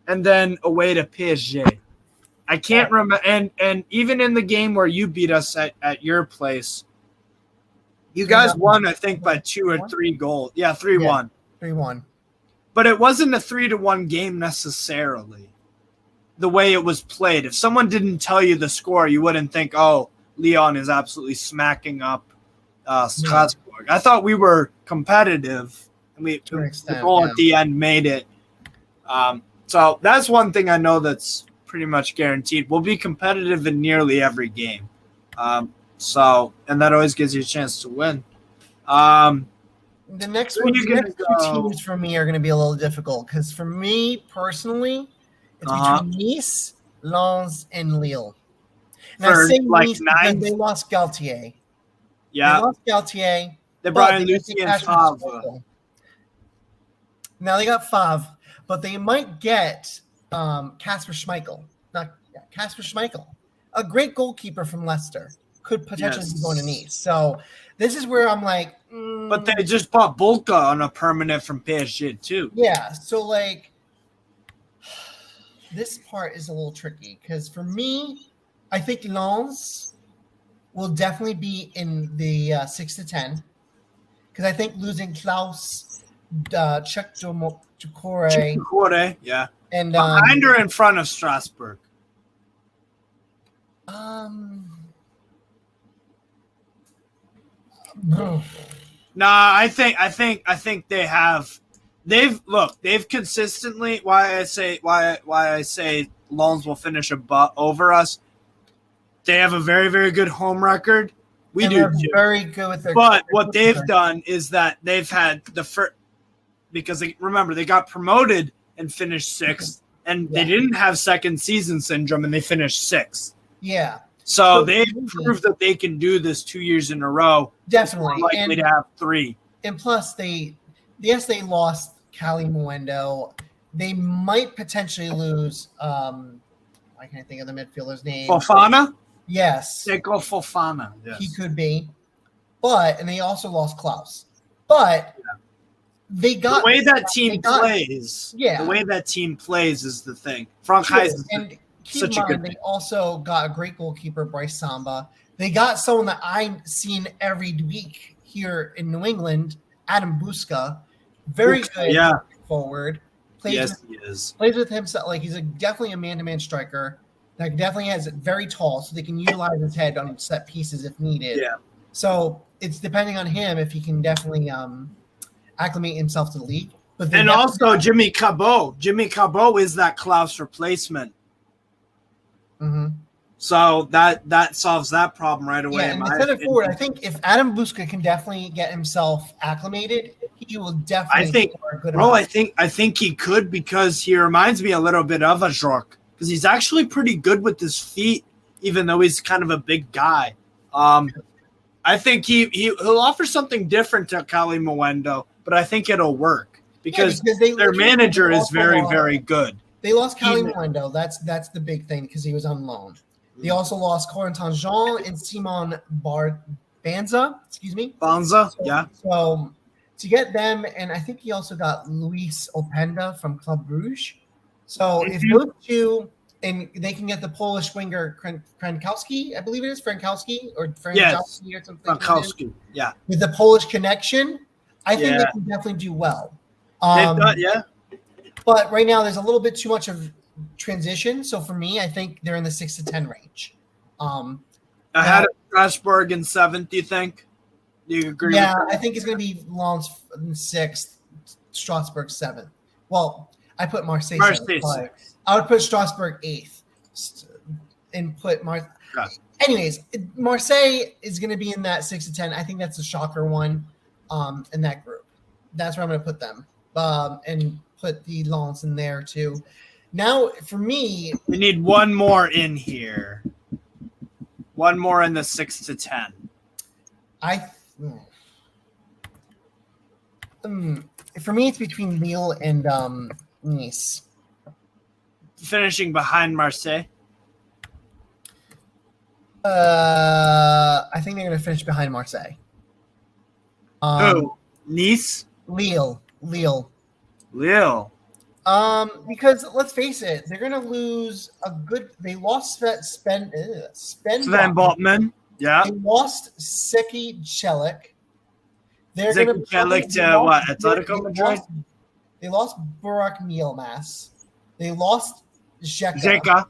and then away to PSG. I can't remember, and even in the game where you beat us at your place, you guys won, I think, by 2 or 3 goals. Yeah, 3-1. 3-1. But it wasn't a 3-1 game necessarily, the way it was played. If someone didn't tell you the score, you wouldn't think, oh, Lyon is absolutely smacking up Strasbourg. I thought we were competitive, and the goal at the end made it. So that's one thing I know that's pretty much guaranteed. We'll be competitive in nearly every game. And that always gives you a chance to win. The next two teams for me are going to be a little difficult because for me personally, it's between Nice, Lens, and Lille. And I say Nice because they lost Galtier. Yeah. They lost Galtier. They brought in Lucien Favre. Now they got Favre, but they might get Kasper Schmeichel. Kasper Schmeichel, a great goalkeeper from Leicester, could potentially be going to Nice. So this is where I'm like, but they just bought Bulka on a permanent from PSG too. Yeah, so like this part is a little tricky because for me, I think Lens will definitely be in the 6 to 10 because I think losing Klaus, Chukwueze, yeah, and behind or in front of Strasbourg. I think they've consistently why I say Lens will finish over us. They have a very, very good home record. We do too. Very good with their. But what they've done is that they've had the first because they got promoted and finished 6th, and they didn't have second season syndrome, and they finished 6th. Yeah. So they've proved that they can do this 2 years in a row. Definitely. They're likely to have 3. And plus, they lost Cali Muendo. They might potentially lose. I can't think of the midfielder's name. Fofana? Yes. Sekou Fofana. Yes. He could be. And they also lost Klaus. But they got the way that team plays. Yeah. The way that team plays is the thing. Frank Heisen. And keep in mind, they also got a great goalkeeper, Bryce Samba. They got someone that I'm seeing every week here in New England, Adam Busca. Very good forward. He is. Plays with himself. Like he's definitely a man-to-man striker. That definitely has very tall, so they can utilize his head on set pieces if needed. Yeah. So it's depending on him if he can definitely acclimate himself to the league. And also Jimmy Cabot. Jimmy Cabot is that Klaus replacement. Mm-hmm. So that solves that problem right away. Yeah, and the center forward, I think if Adam Busca can definitely get himself acclimated, he will definitely. I think he could because he reminds me a little bit of a Jork because he's actually pretty good with his feet, even though he's kind of a big guy. I think he'll offer something different to Cali Muendo, but I think it'll work because their manager is very, very good. They lost Cali Muendo. That's the big thing because he was on loan. They also lost Corentin Jean and Simon Banza. Excuse me. Banza, So to get them, and I think he also got Luis Openda from Club Brugge. So if those two, and they can get the Polish winger Frankowski, I believe it is Frankowski or Frankowski or something. Frankowski, yeah. With the Polish connection, I think they can definitely do well. But right now, there's a little bit too much of transition. So for me, I think they're in the 6 to 10 range. I had Strasbourg in 7th. Do you think? Do you agree? Yeah, I think it's going to be Lens in 6th, Strasbourg 7th. Well, I put Marseille 7th. I would put Strasbourg 8th and put Anyways, Marseille is going to be in that 6 to 10. I think that's a shocker one in that group. That's where I'm going to put them and put the Lens in there too. Now, for me, we need one more in here. One more in the 6 to 10. For me, it's between Lille and Nice. Finishing behind Marseille. I think they're going to finish behind Marseille. Who? Nice? Lille. Because let's face it, they're going to lose a good. They lost Sven Botman. Yeah. They lost Seki Celik. They're Seki going Celik to what? Atletico Madrid? They lost Burak Yilmaz. They lost Zeka.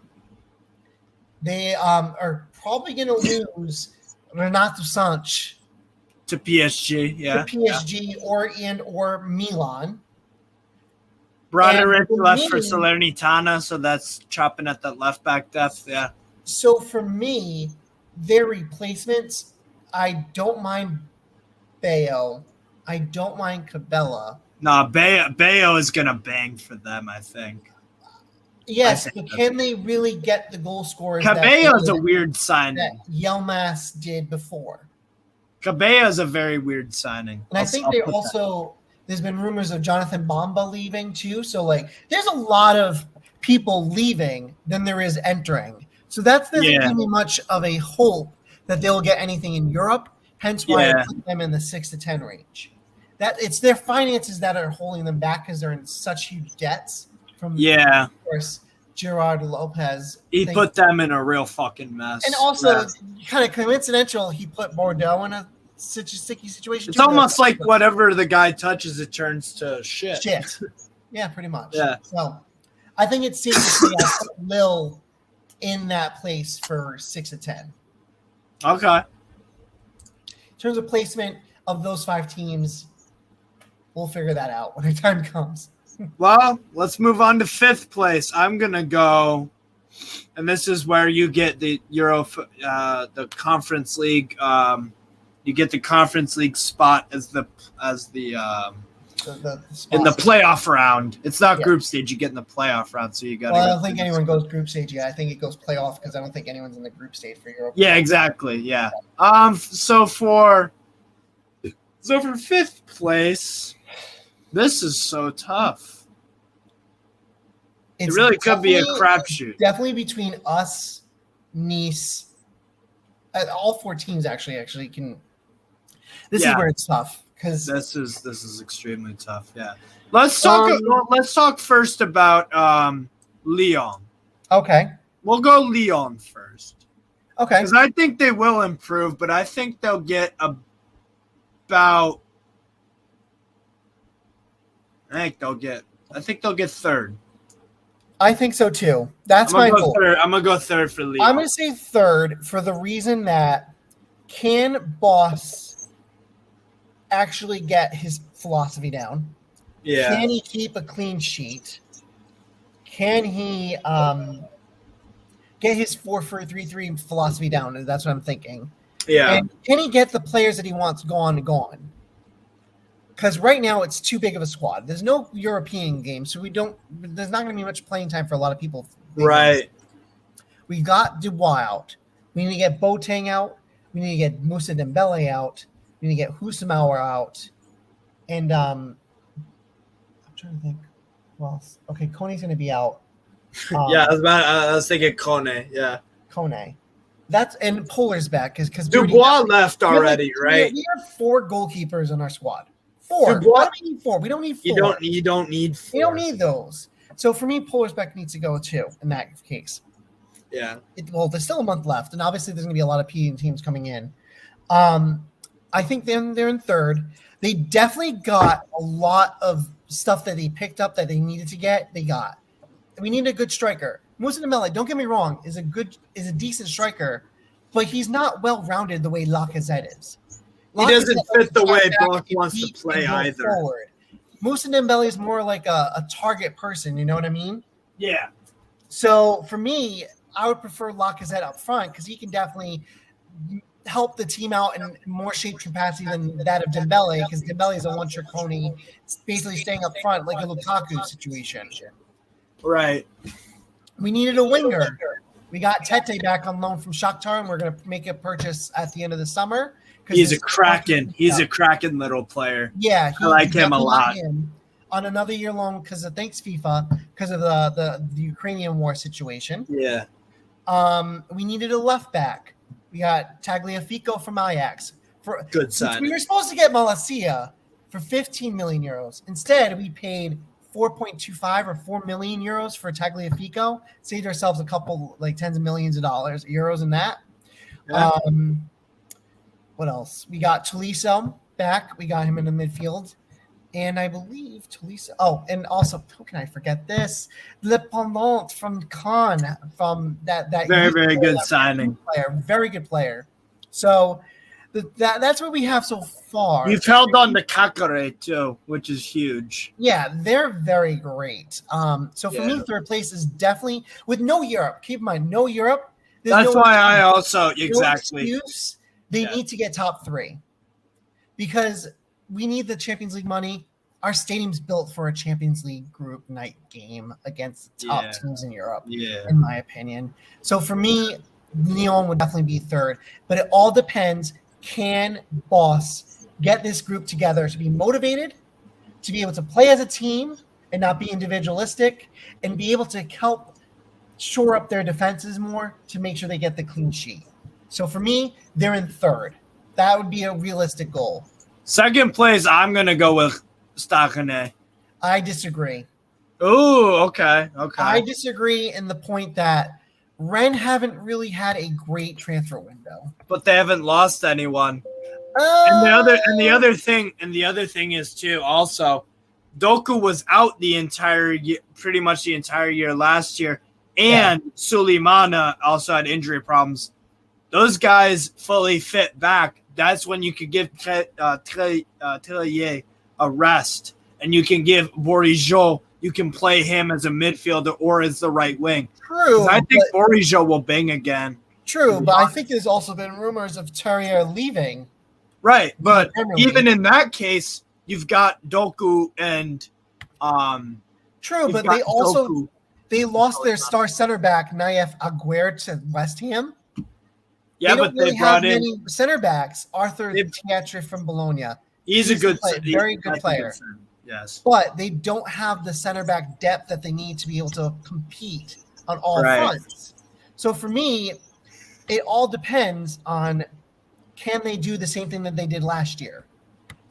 They are probably going to lose Renato Sanch to PSG. Yeah. To PSG or Milan. Broderick left for Salernitana, so that's chopping at that left back depth. Yeah. So for me, their replacements, I don't mind Bayo. I don't mind Cabela. No, Bayo is gonna bang for them, I think. Yes, but can they really get the goal scorers? Cabello is a weird signing that Yilmaz did before. Cabello is a very weird signing. And I think there's been rumors of Jonathan Bamba leaving too. So there's a lot of people leaving than there is entering. So that doesn't give me much of a hope that they'll get anything in Europe. Hence why I put them in the 6 to 10 range. That it's their finances that are holding them back because they're in such huge debts from of course Gerard Lopez. He put them in a real fucking mess. And also kind of coincidental, he put Bordeaux in such a sticky situation. It's almost like whatever the guy touches, it turns to shit. Yeah, pretty much. Yeah. So I think it's safe to say I put Lille in that place for 6 to 10. Okay. In terms of placement of those 5 teams, we'll figure that out when the time comes. Well, let's move on to 5th place. I'm going to go, and this is where you get the the Conference League. You get the Conference League spot as the in the playoff round. It's not group stage. You get in the playoff round, so you got. Well, I don't think anyone goes group stage yet. I think it goes playoff because I don't think anyone's in the group stage for Europe. Yeah, exactly. Yeah. So for 5th place. This is so tough. It really could be a crapshoot. Definitely between us, Nice, all 4 teams actually can. This is where it's tough because this is extremely tough. Yeah, let's talk first about Lyon. Okay, we'll go Lyon first. Okay, because I think they will improve, but I think they'll get about. I think they'll get 3rd. I think so too. That's my goal. I'm gonna go 3rd for Lyon. I'm gonna say 3rd for the reason that can Boss actually get his philosophy down? Yeah. Can he keep a clean sheet? Can he get his 4-3-3 philosophy down? That's what I'm thinking. Yeah. And can he get the players that he wants gone? Because right now it's too big of a squad. There's no European game, so there's not going to be much playing time for a lot of people. Right. We got Dubois out. We need to get Boateng out. We need to get Moussa Dembele out. We need to get Housamauer out. And I'm trying to think who else. Okay, Kone's going to be out. I was thinking Kone. Yeah. Kone. And Polar's back because Dubois left already, right? We have 4 goalkeepers on our squad. 4. Why do we need 4? We don't need 4. You don't need 4. We don't need those. So for me, Polar's needs to go too in that case. Yeah. There's still a month left, and obviously there's going to be a lot of PE teams coming in. I think they're in 3rd. They definitely got a lot of stuff that they picked up that they needed to get. They got. We need a good striker. Moussa Dembele, don't get me wrong, is a decent striker, but he's not well rounded the way Lacazette is. He doesn't fit the way Block wants to play either. Forward. Moussa Dembele is more like a target person, you know what I mean? Yeah. So for me, I would prefer Lacazette up front because he can definitely help the team out in more shape capacity than that of Dembele because Dembele is a one-trick pony, basically staying up front like a Lukaku situation. Right. We needed a winger. We got Tete back on loan from Shakhtar, and we're going to make a purchase at the end of the summer. He's a cracking little player. Yeah, I like him a lot. On another year loan thanks FIFA, because of the Ukrainian war situation. Yeah. We needed a left back. We got Tagliafico from Ajax. Good sign. We were supposed to get Malacia for 15 million euros. Instead, we paid 4.25 or 4 million euros for Tagliafico. Saved ourselves a couple, like tens of millions of euros in that. Yeah. What else? We got Tolisso back. We got him in the midfield. And I believe Tolisso. Oh, and also, how can I forget this? Le Pendant from Cannes, from that very good signing. Very good player. So that's what we have so far. You've held on to Kakare too, which is huge. Yeah, they're very great. So for me, third place is definitely with no Europe. Keep in mind, no Europe. That's why I also exactly. They need to get top 3 because we need the Champions League money. Our stadium's built for a Champions League group night game against the top teams in Europe, in my opinion. So for me, Lyon would definitely be third. But it all depends. Can Boss get this group together to be motivated, to be able to play as a team and not be individualistic, and be able to help shore up their defenses more to make sure they get the clean sheet? So for me, they're in third. That would be a realistic goal. Second place, I'm going to go with Stakane. I disagree. Oh, okay. I disagree in the point that Rennes haven't really had a great transfer window. But they haven't lost anyone. And the other thing is too, also, Doku was out the entire year, pretty much the entire year last year, and Suleimana also had injury problems. Those guys fully fit back. That's when you could give Tellier a rest, and you can give Bourigeaud, you can play him as a midfielder or as the right wing. True. I think Bourigeaud will bang again. True, but I think there's also been rumors of Terrier leaving. Right, but even in that case, you've got Doku and True, but they lost their star center back Naif Aguirre to West Ham. Yeah, but they brought in many center backs. Arthur Teatre from Bologna. He's a very good player. Yes, but they don't have the center back depth that they need to be able to compete on all fronts. So for me, it all depends on can they do the same thing that they did last year.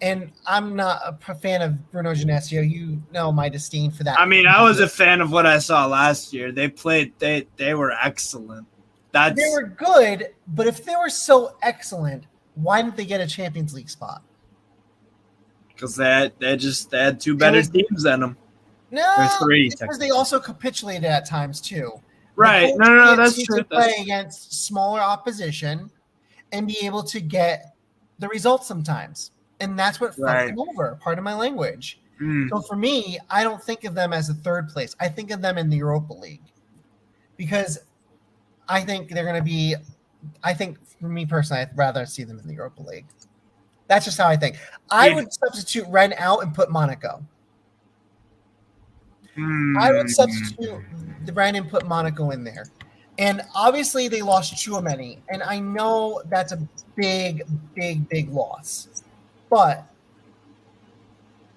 And I'm not a fan of Bruno Genesio. You know my disdain for that. I mean, I was a fan of what I saw last year. They played. They were excellent. They were good, but if they were so excellent, why didn't they get a Champions League spot? Because they had two better teams than them. No, or three. Because they also capitulated at times too. Right? No, that's true. To play against smaller opposition and be able to get the results sometimes, and that's what fucked them over. Pardon my language. So for me, I don't think of them as a third place. I think of them in the Europa League because I think they're going to be. I think for me personally, I'd rather see them in the Europa League. That's just how I think. I would substitute Rennes out and put Monaco. I would substitute the Rennes and put Monaco in there. And obviously they lost Tchouaméni. And I know that's a big, big, big loss. But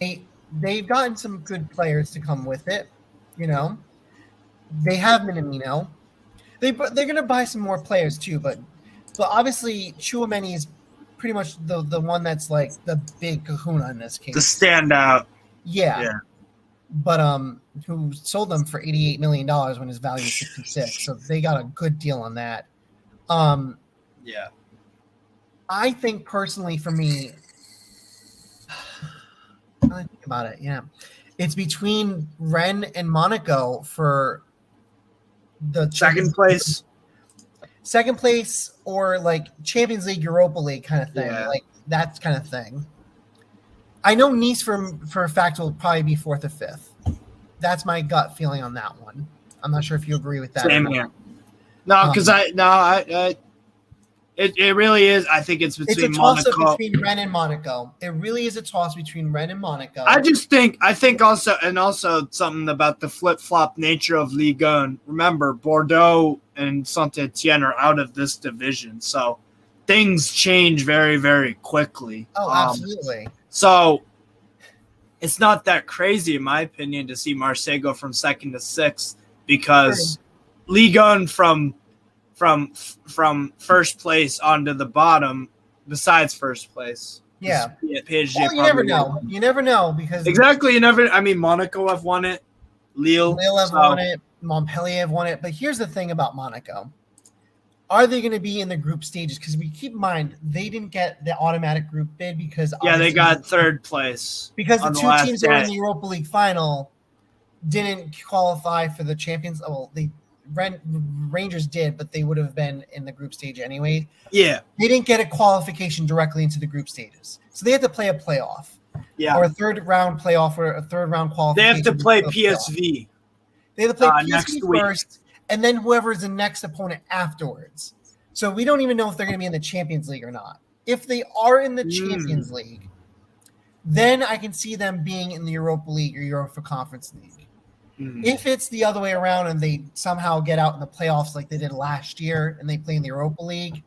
they've gotten some good players to come with it. You know, they have Minamino. They're going to buy some more players too. But obviously Tchouaméni is pretty much the one that's like the big kahuna in this case. The standout. Yeah. But who sold them for $88 million when his value is 66. So they got a good deal on that. Yeah. I think personally for me, I think about it, it's between Rennes and Monaco for the second place. Second place or like Champions League, Europa League kind of thing. Yeah. Like that kind of thing. I know Nice for a fact will probably be fourth or fifth. That's my gut feeling on that one. I'm not sure if you agree with that. Same here. No, because It really is. I think it's between It's a toss-up Monaco. between Rennes and Monaco. It really is a toss between Rennes and Monaco. I think also something about the flip-flop nature of Ligue 1. Remember, Bordeaux and Saint-Etienne are out of this division, so things change very, very quickly. Oh, absolutely. So it's not that crazy, in my opinion, to see Marseille go from 2nd to 6th because Ligue 1 from first place onto the bottom, besides first place. Yeah. PSG well, you never know. You never know because exactly. I mean, Monaco have won it. Lille have won it. Montpellier have won it. But here's the thing about Monaco. Are they going to be in the group stages? Because we keep in mind they didn't get the automatic group bid because they got 3rd place because the two teams that were in the Europa League final didn't qualify for the Champions. Well, Rangers did, but they would have been in the group stage anyway. Yeah, they didn't get a qualification directly into the group stages, so they had to play a playoff. Yeah, or a 3rd round playoff or a 3rd round qualification. They have to play PSV. They have to play PSV first. And then whoever is the next opponent afterwards. So we don't even know if they're going to be in the Champions League or not. If they are in the Champions League, then I can see them being in the Europa League or Europa Conference League. If it's the other way around and they somehow get out in the playoffs like they did last year and they play in the Europa League,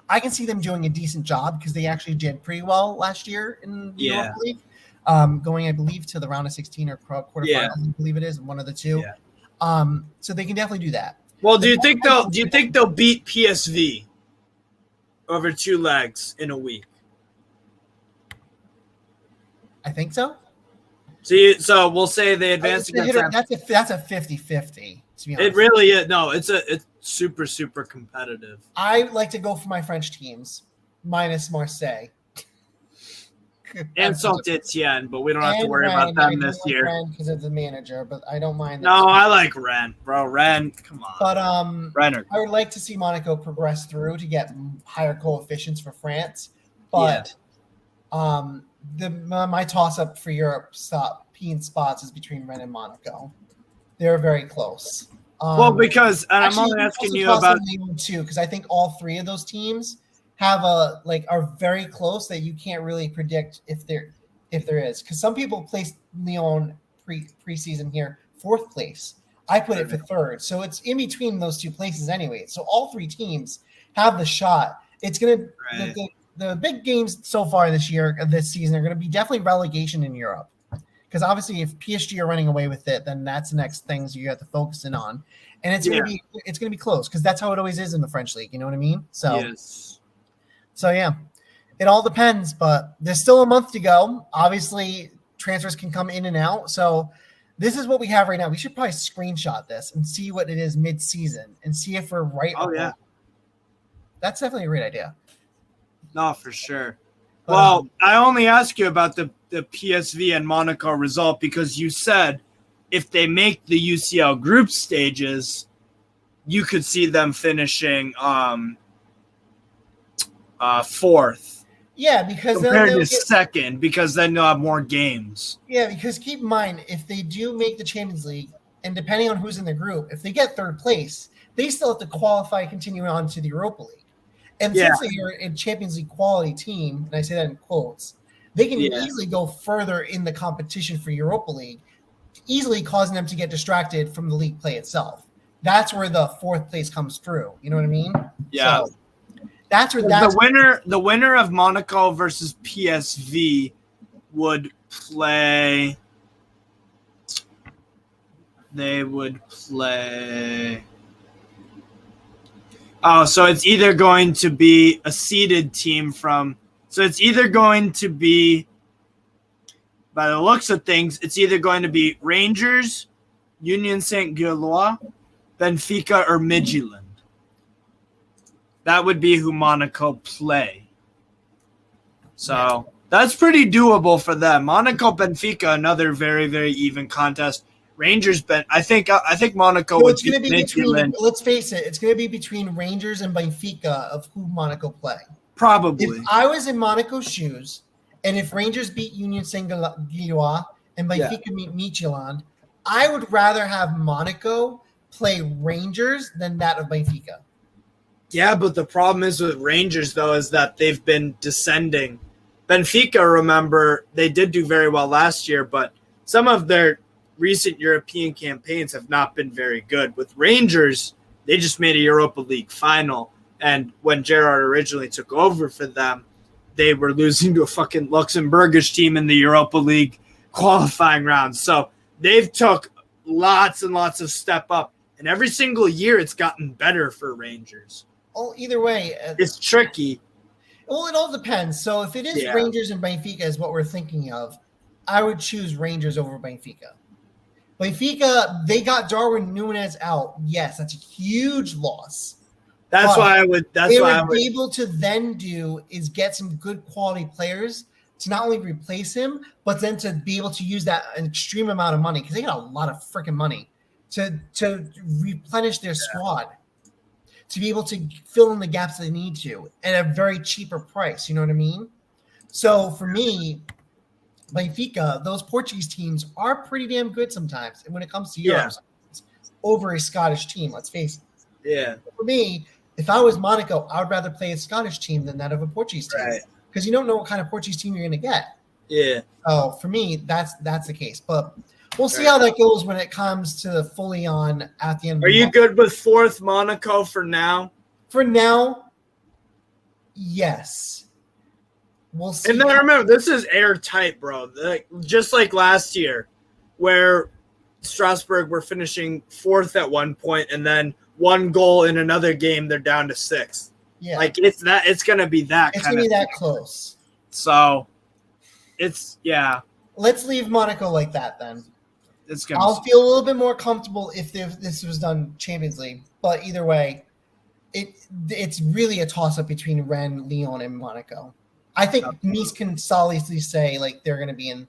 I can see them doing a decent job because they actually did pretty well last year in the Europa League, going, I believe, to the round of 16 or quarterfinals. I believe it is one of the two. Yeah. So they can definitely do that. Well, do you think they'll beat PSV over 2 legs in a week? I think so. So we'll say they advance against them. That's a 50-50. To be honest. It really is. No, it's super, super competitive. I like to go for my French teams minus Marseille. And Saint-Etienne, but we don't have to worry about them this year. Because of the manager, but I don't mind. No, I like Rennes, bro. Rennes, come on. But I would like to see Monaco progress through to get higher coefficients for France. But my toss-up for Europe European spots is between Rennes and Monaco. They're very close. Because I'm only asking you about Lyon too, because I think all 3 of those teams have are very close that you can't really predict if there is, because some people placed Lyon preseason here 4th place. I put it for 3rd, so it's in between those 2 places anyway. So all 3 teams have the shot. It's gonna the big games so far this season are gonna be definitely relegation in Europe, because obviously if PSG are running away with it, then that's the next things you have to focus in on, and it's gonna be close because that's how it always is in the French league. You know what I mean? So. Yes. So, yeah, it all depends, but there's still a month to go. Obviously, transfers can come in and out. So this is what we have right now. We should probably screenshot this and see what it is mid-season and see if we're right or wrong. That's definitely a great idea. No, for sure. Well, I only ask you about the PSV and Monaco result because you said if they make the UCL group stages, you could see them finishing 4th. Yeah, because compared to 2nd, because then they'll have more games. Yeah, because keep in mind, if they do make the Champions League, and depending on who's in the group, if they get 3rd place, they still have to qualify continuing on to the Europa League. And since they are a Champions League quality team, and I say that in quotes, they can easily go further in the competition for Europa League, easily causing them to get distracted from the league play itself. That's where the 4th place comes through. You know what I mean? Yeah. So, the winner of Monaco versus PSV would play. They would play. Oh, so it's either going to be a seeded team from. So it's either going to be, by the looks of things, it's either going to be Rangers, Union Saint-Gilloise, Benfica, or Midtjylland. That would be who Monaco play. So that's pretty doable for them. Monaco, Benfica, another very, very even contest. Rangers, I think Monaco would be between. Let's face it, it's going to be between Rangers and Benfica of who Monaco play. Probably. If I was in Monaco's shoes, and if Rangers beat Union Saint-Gilloise and Benfica meet Midtjylland, I would rather have Monaco play Rangers than that of Benfica. Yeah, but the problem is with Rangers, though, is that they've been descending. Benfica, remember, they did do very well last year, but some of their recent European campaigns have not been very good. With Rangers, they just made a Europa League final, and when Gerrard originally took over for them, they were losing to a fucking Luxembourgish team in the Europa League qualifying round. So they've took lots and lots of step up, and every single year it's gotten better for Rangers. Well, either way, it's tricky. Well, it all depends. So if it is Rangers and Benfica is what we're thinking of, I would choose Rangers over Benfica. Benfica, they got Darwin Núñez out. Yes, that's a huge loss. That's why I would. That's why I would be able to then do is get some good quality players to not only replace him, but then to be able to use that an extreme amount of money because they got a lot of freaking money to replenish their squad, to be able to fill in the gaps they need to at a very cheaper price. You know what I mean? So for me, Benfica, those Portuguese teams are pretty damn good sometimes. And when it comes to Europe, over a Scottish team, let's face it. Yeah. For me, if I was Monaco, I would rather play a Scottish team than that of a Portuguese team. Right. Because you don't know what kind of Portuguese team you're going to get. Yeah. So for me, that's the case. But we'll see how that goes when it comes to the fully on at the end. Are you good with fourth Monaco for now? For now, yes. We'll see. And then remember, this is airtight, bro. Just like last year, where Strasbourg were finishing fourth at one point, and then one goal in another game, they're down to sixth. Yeah, like it's going to be that. It's going to be that close. So, let's leave Monaco like that then. I'll feel a little bit more comfortable if this was done Champions League, but either way, it's really a toss up between Rennes, Lyon, and Monaco. I think Nice can solidly say like they're going to be in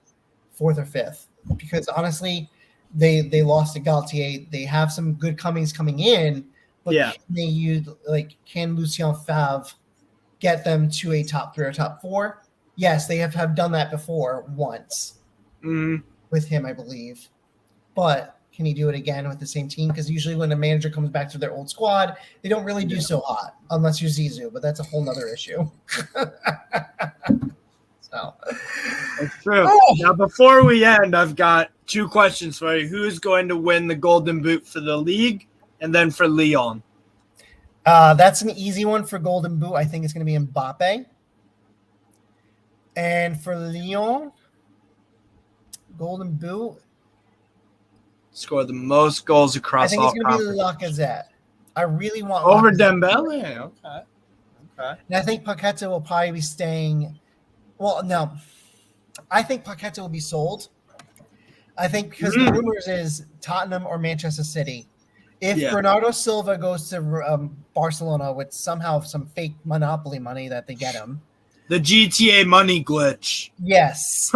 fourth or fifth because honestly, they lost to Galtier. They have some good coming in, but can Lucien Favre get them to a top 3 or top 4? Yes, they have done that before once with him, I believe. But can he do it again with the same team? Because usually when a manager comes back to their old squad, they don't really do so hot unless you're Zizou, but that's a whole nother issue. So that's true. Now, before we end, I've got 2 questions for you. Who's going to win the Golden Boot for the Ligue and then for Lyon? That's an easy one for Golden Boot. I think it's going to be Mbappe. And for Lyon, Golden Boot. Score the most goals across all conferences. I think it's going to be Lacazette. I really want over Dembele. Okay. And I think Paqueta will probably be staying. Well, no. I think Paqueta will be sold. I think because the rumors is Tottenham or Manchester City. If Bernardo Silva goes to Barcelona with somehow some fake monopoly money that they get him. The GTA money glitch. Yes.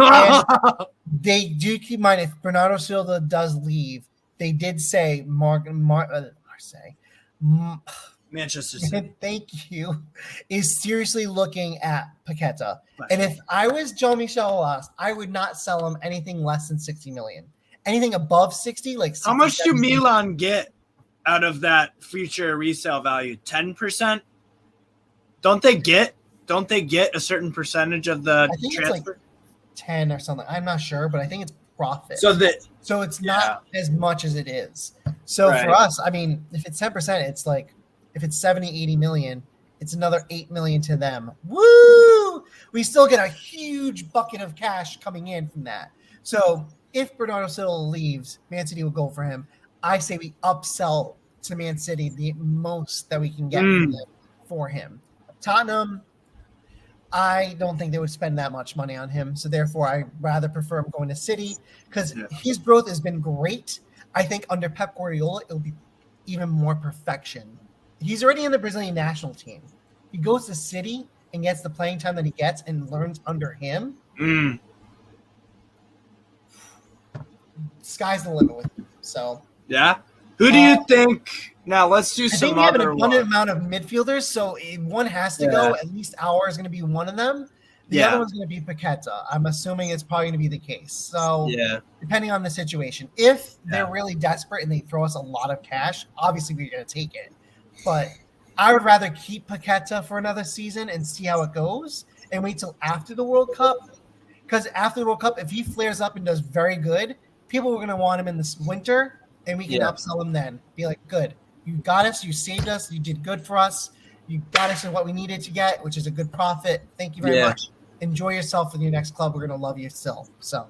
They do keep in mind if Bernardo Silva does leave, they did say Manchester City. Thank you. Is seriously looking at Paqueta. And if I was Jean-Michel Aulas, I would not sell him anything less than 60 million. Anything above 60, like 60, how much do Milan get out of that future resale value? 10%? Don't they get a certain percentage of the transfer? It's like 10 or something. I'm not sure, but I think it's profit. So it's not as much as it is. So for us, I mean, if it's 10%, it's like if it's 70, 80 million, it's another 8 million to them. Woo! We still get a huge bucket of cash coming in from that. So if Bernardo Silva leaves, Man City will go for him. I say we upsell to Man City the most that we can get for him. Tottenham, I don't think they would spend that much money on him. So therefore, I rather prefer him going to City because his growth has been great. I think under Pep Guardiola, it'll be even more perfection. He's already in the Brazilian national team. He goes to City and gets the playing time that he gets and learns under him. Sky's the limit with him. So who do you think? Now let's do some other. I think we have an abundant amount of midfielders, so one has to go. At least Aouar is going to be one of them. The other one's going to be Paqueta. I'm assuming it's probably going to be the case. So depending on the situation, if they're really desperate and they throw us a lot of cash, obviously we're going to take it. But I would rather keep Paqueta for another season and see how it goes and wait till after the World Cup. Because after the World Cup, if he flares up and does very good, people are going to want him in this winter, and we can upsell him then. Be like, good. You got us. You saved us. You did good for us. You got us in what we needed to get, which is a good profit. Thank you very much. Enjoy yourself in your next club. We're going to love you still. So,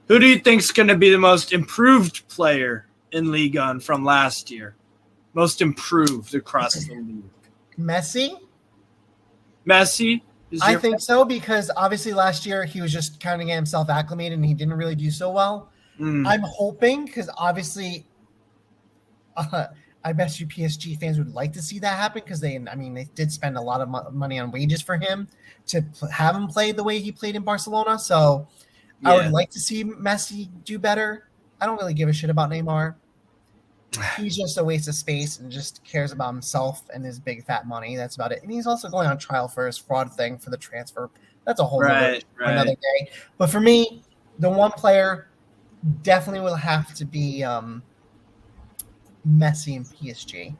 who do you think is going to be the most improved player in Ligue 1 from last year? Most improved across the league. Messi? I think so, because obviously last year he was just kind of getting himself acclimated and he didn't really do so well. I'm hoping, because obviously I bet you PSG fans would like to see that happen, because they did spend a lot of money on wages for him to have him play the way he played in Barcelona. So I would like to see Messi do better. I don't really give a shit about Neymar. He's just a waste of space and just cares about himself and his big fat money. That's about it. And he's also going on trial for his fraud thing for the transfer. That's a whole another day. But for me, the one player definitely will have to be Messi and PSG.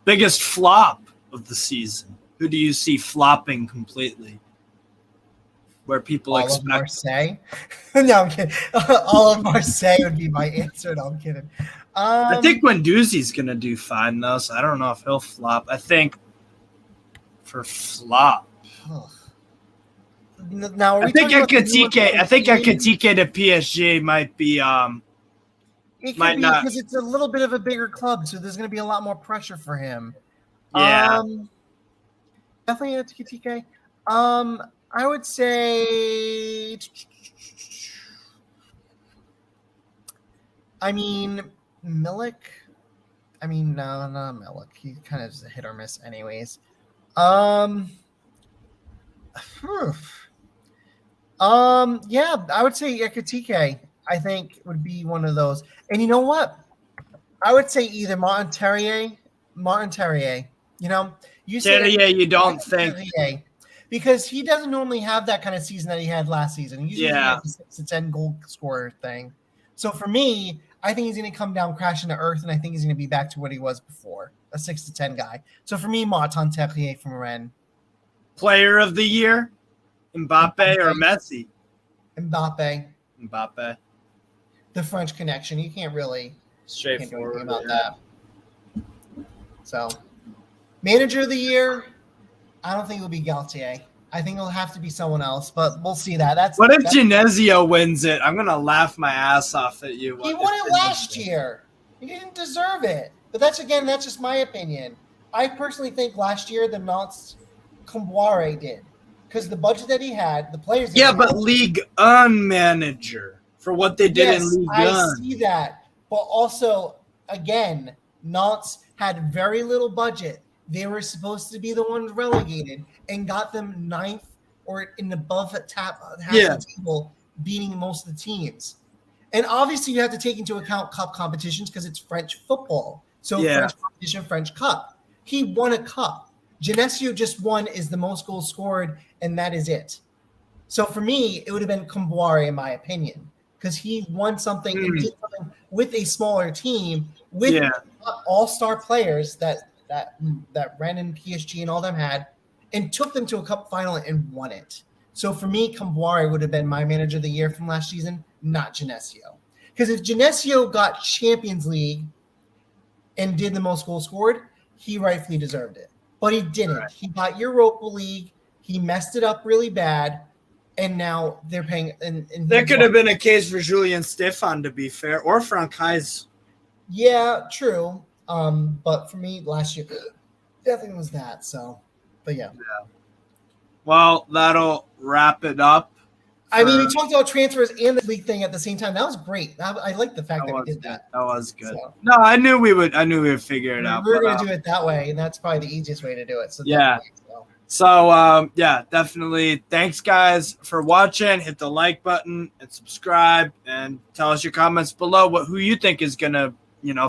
Biggest flop of the season. Who do you see flopping completely? Where people expect Marseille? No, I'm kidding. All of Marseille would be my answer. No, I'm kidding. I think Guendouzi's going to do fine, though, so I don't know if he'll flop. I think for flop. Now, I think Ekitike to PSG might be because it's a little bit of a bigger club, so there's going to be a lot more pressure for him. Yeah. Definitely Ekitike. I would say Milik. No, not Milik. He kind of is a hit or miss anyways. Yeah, I would say Ekitike, I think, would be one of those. And you know what? I would say either Martin Terrier. You know, you don't think. Terrier, because he doesn't normally have that kind of season that he had last season. He's usually like a 6 to 10 goal scorer thing. So for me, I think he's going to come down crashing to earth, and I think he's going to be back to what he was before, a 6 to 10 guy. So for me, Martin Terrier from Rennes. Player of the year, Mbappe or Messi? Mbappe. The French connection. You can't really straightforward about that. So, manager of the year, I don't think it'll be Galtier. I think it'll have to be someone else, but we'll see that. What if Genesio wins it? I'm going to laugh my ass off at you. He won it last year. He didn't deserve it. But that's just my opinion. I personally think last year the Nantes Comboire did. Because the budget that he had, the players... but Ligue 1 manager for what they did in Ligue 1. I see that. But also, again, Nantes had very little budget. They were supposed to be the ones relegated and got them ninth or in above half the table, beating most of the teams. And obviously, you have to take into account cup competitions because it's French football. So French competition, French cup. He won a cup. Genesio just won is the most goals scored, and that is it. So for me, it would have been Comboire, in my opinion, because he won something and did something with a smaller team with all-star players that Rennes and PSG and all them had, and took them to a cup final and won it. So for me, Comboire would have been my manager of the year from last season, not Genesio. Because if Genesio got Champions League and did the most goals scored, he rightfully deserved it. But he didn't. Right. He got Europa League. He messed it up really bad, and now they're paying. And that could have been a case for Julien Stéphan, to be fair, or Francaise. Yeah, true. But for me, last year definitely was that. So, but yeah. Well, that'll wrap it up. I mean, we talked about transfers and the league thing at the same time. That was great. I like the fact that we did that. That was good. So, no, I knew we would figure it out. We were going to do it that way, and that's probably the easiest way to do it. So definitely. Thanks, guys, for watching. Hit the like button and subscribe, and tell us your comments below who you think is going to,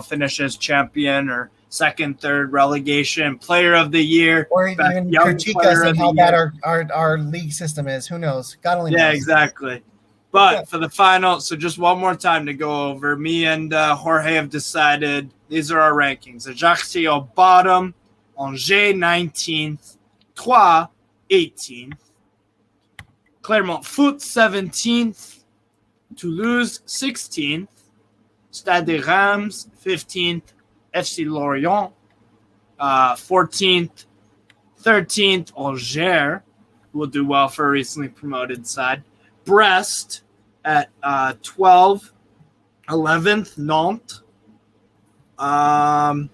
finish as champion or second, third relegation, player of the year, or even critique us on how bad our league system is. Who knows? God only knows. Yeah, exactly. But for the final, so just one more time to go over. Me and Jorge have decided these are our rankings. Ajaccio bottom, Angers 19th, Troyes 18th, Clermont Foot 17th, Toulouse 16th, Stade des Reims 15th, FC Lorient 14th, 13th, Angers will do well for a recently promoted side. Brest at 12, 11th, Nantes, 10th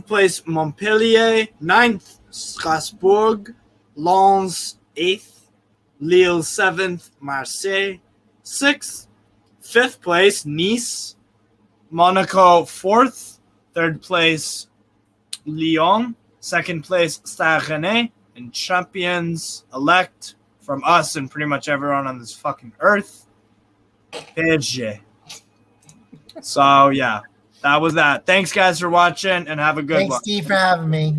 place, Montpellier, 9th, Strasbourg, Lens, 8th, Lille, 7th, Marseille, 6th, 5th place, Nice, Monaco, 4th, 3rd place, Lyon, 2nd place, Stade Rennais, and champions-elect from us and pretty much everyone on this fucking earth, PSG. So, yeah, that was that. Thanks, guys, for watching, and have a good one. Thanks, Steve, for having me.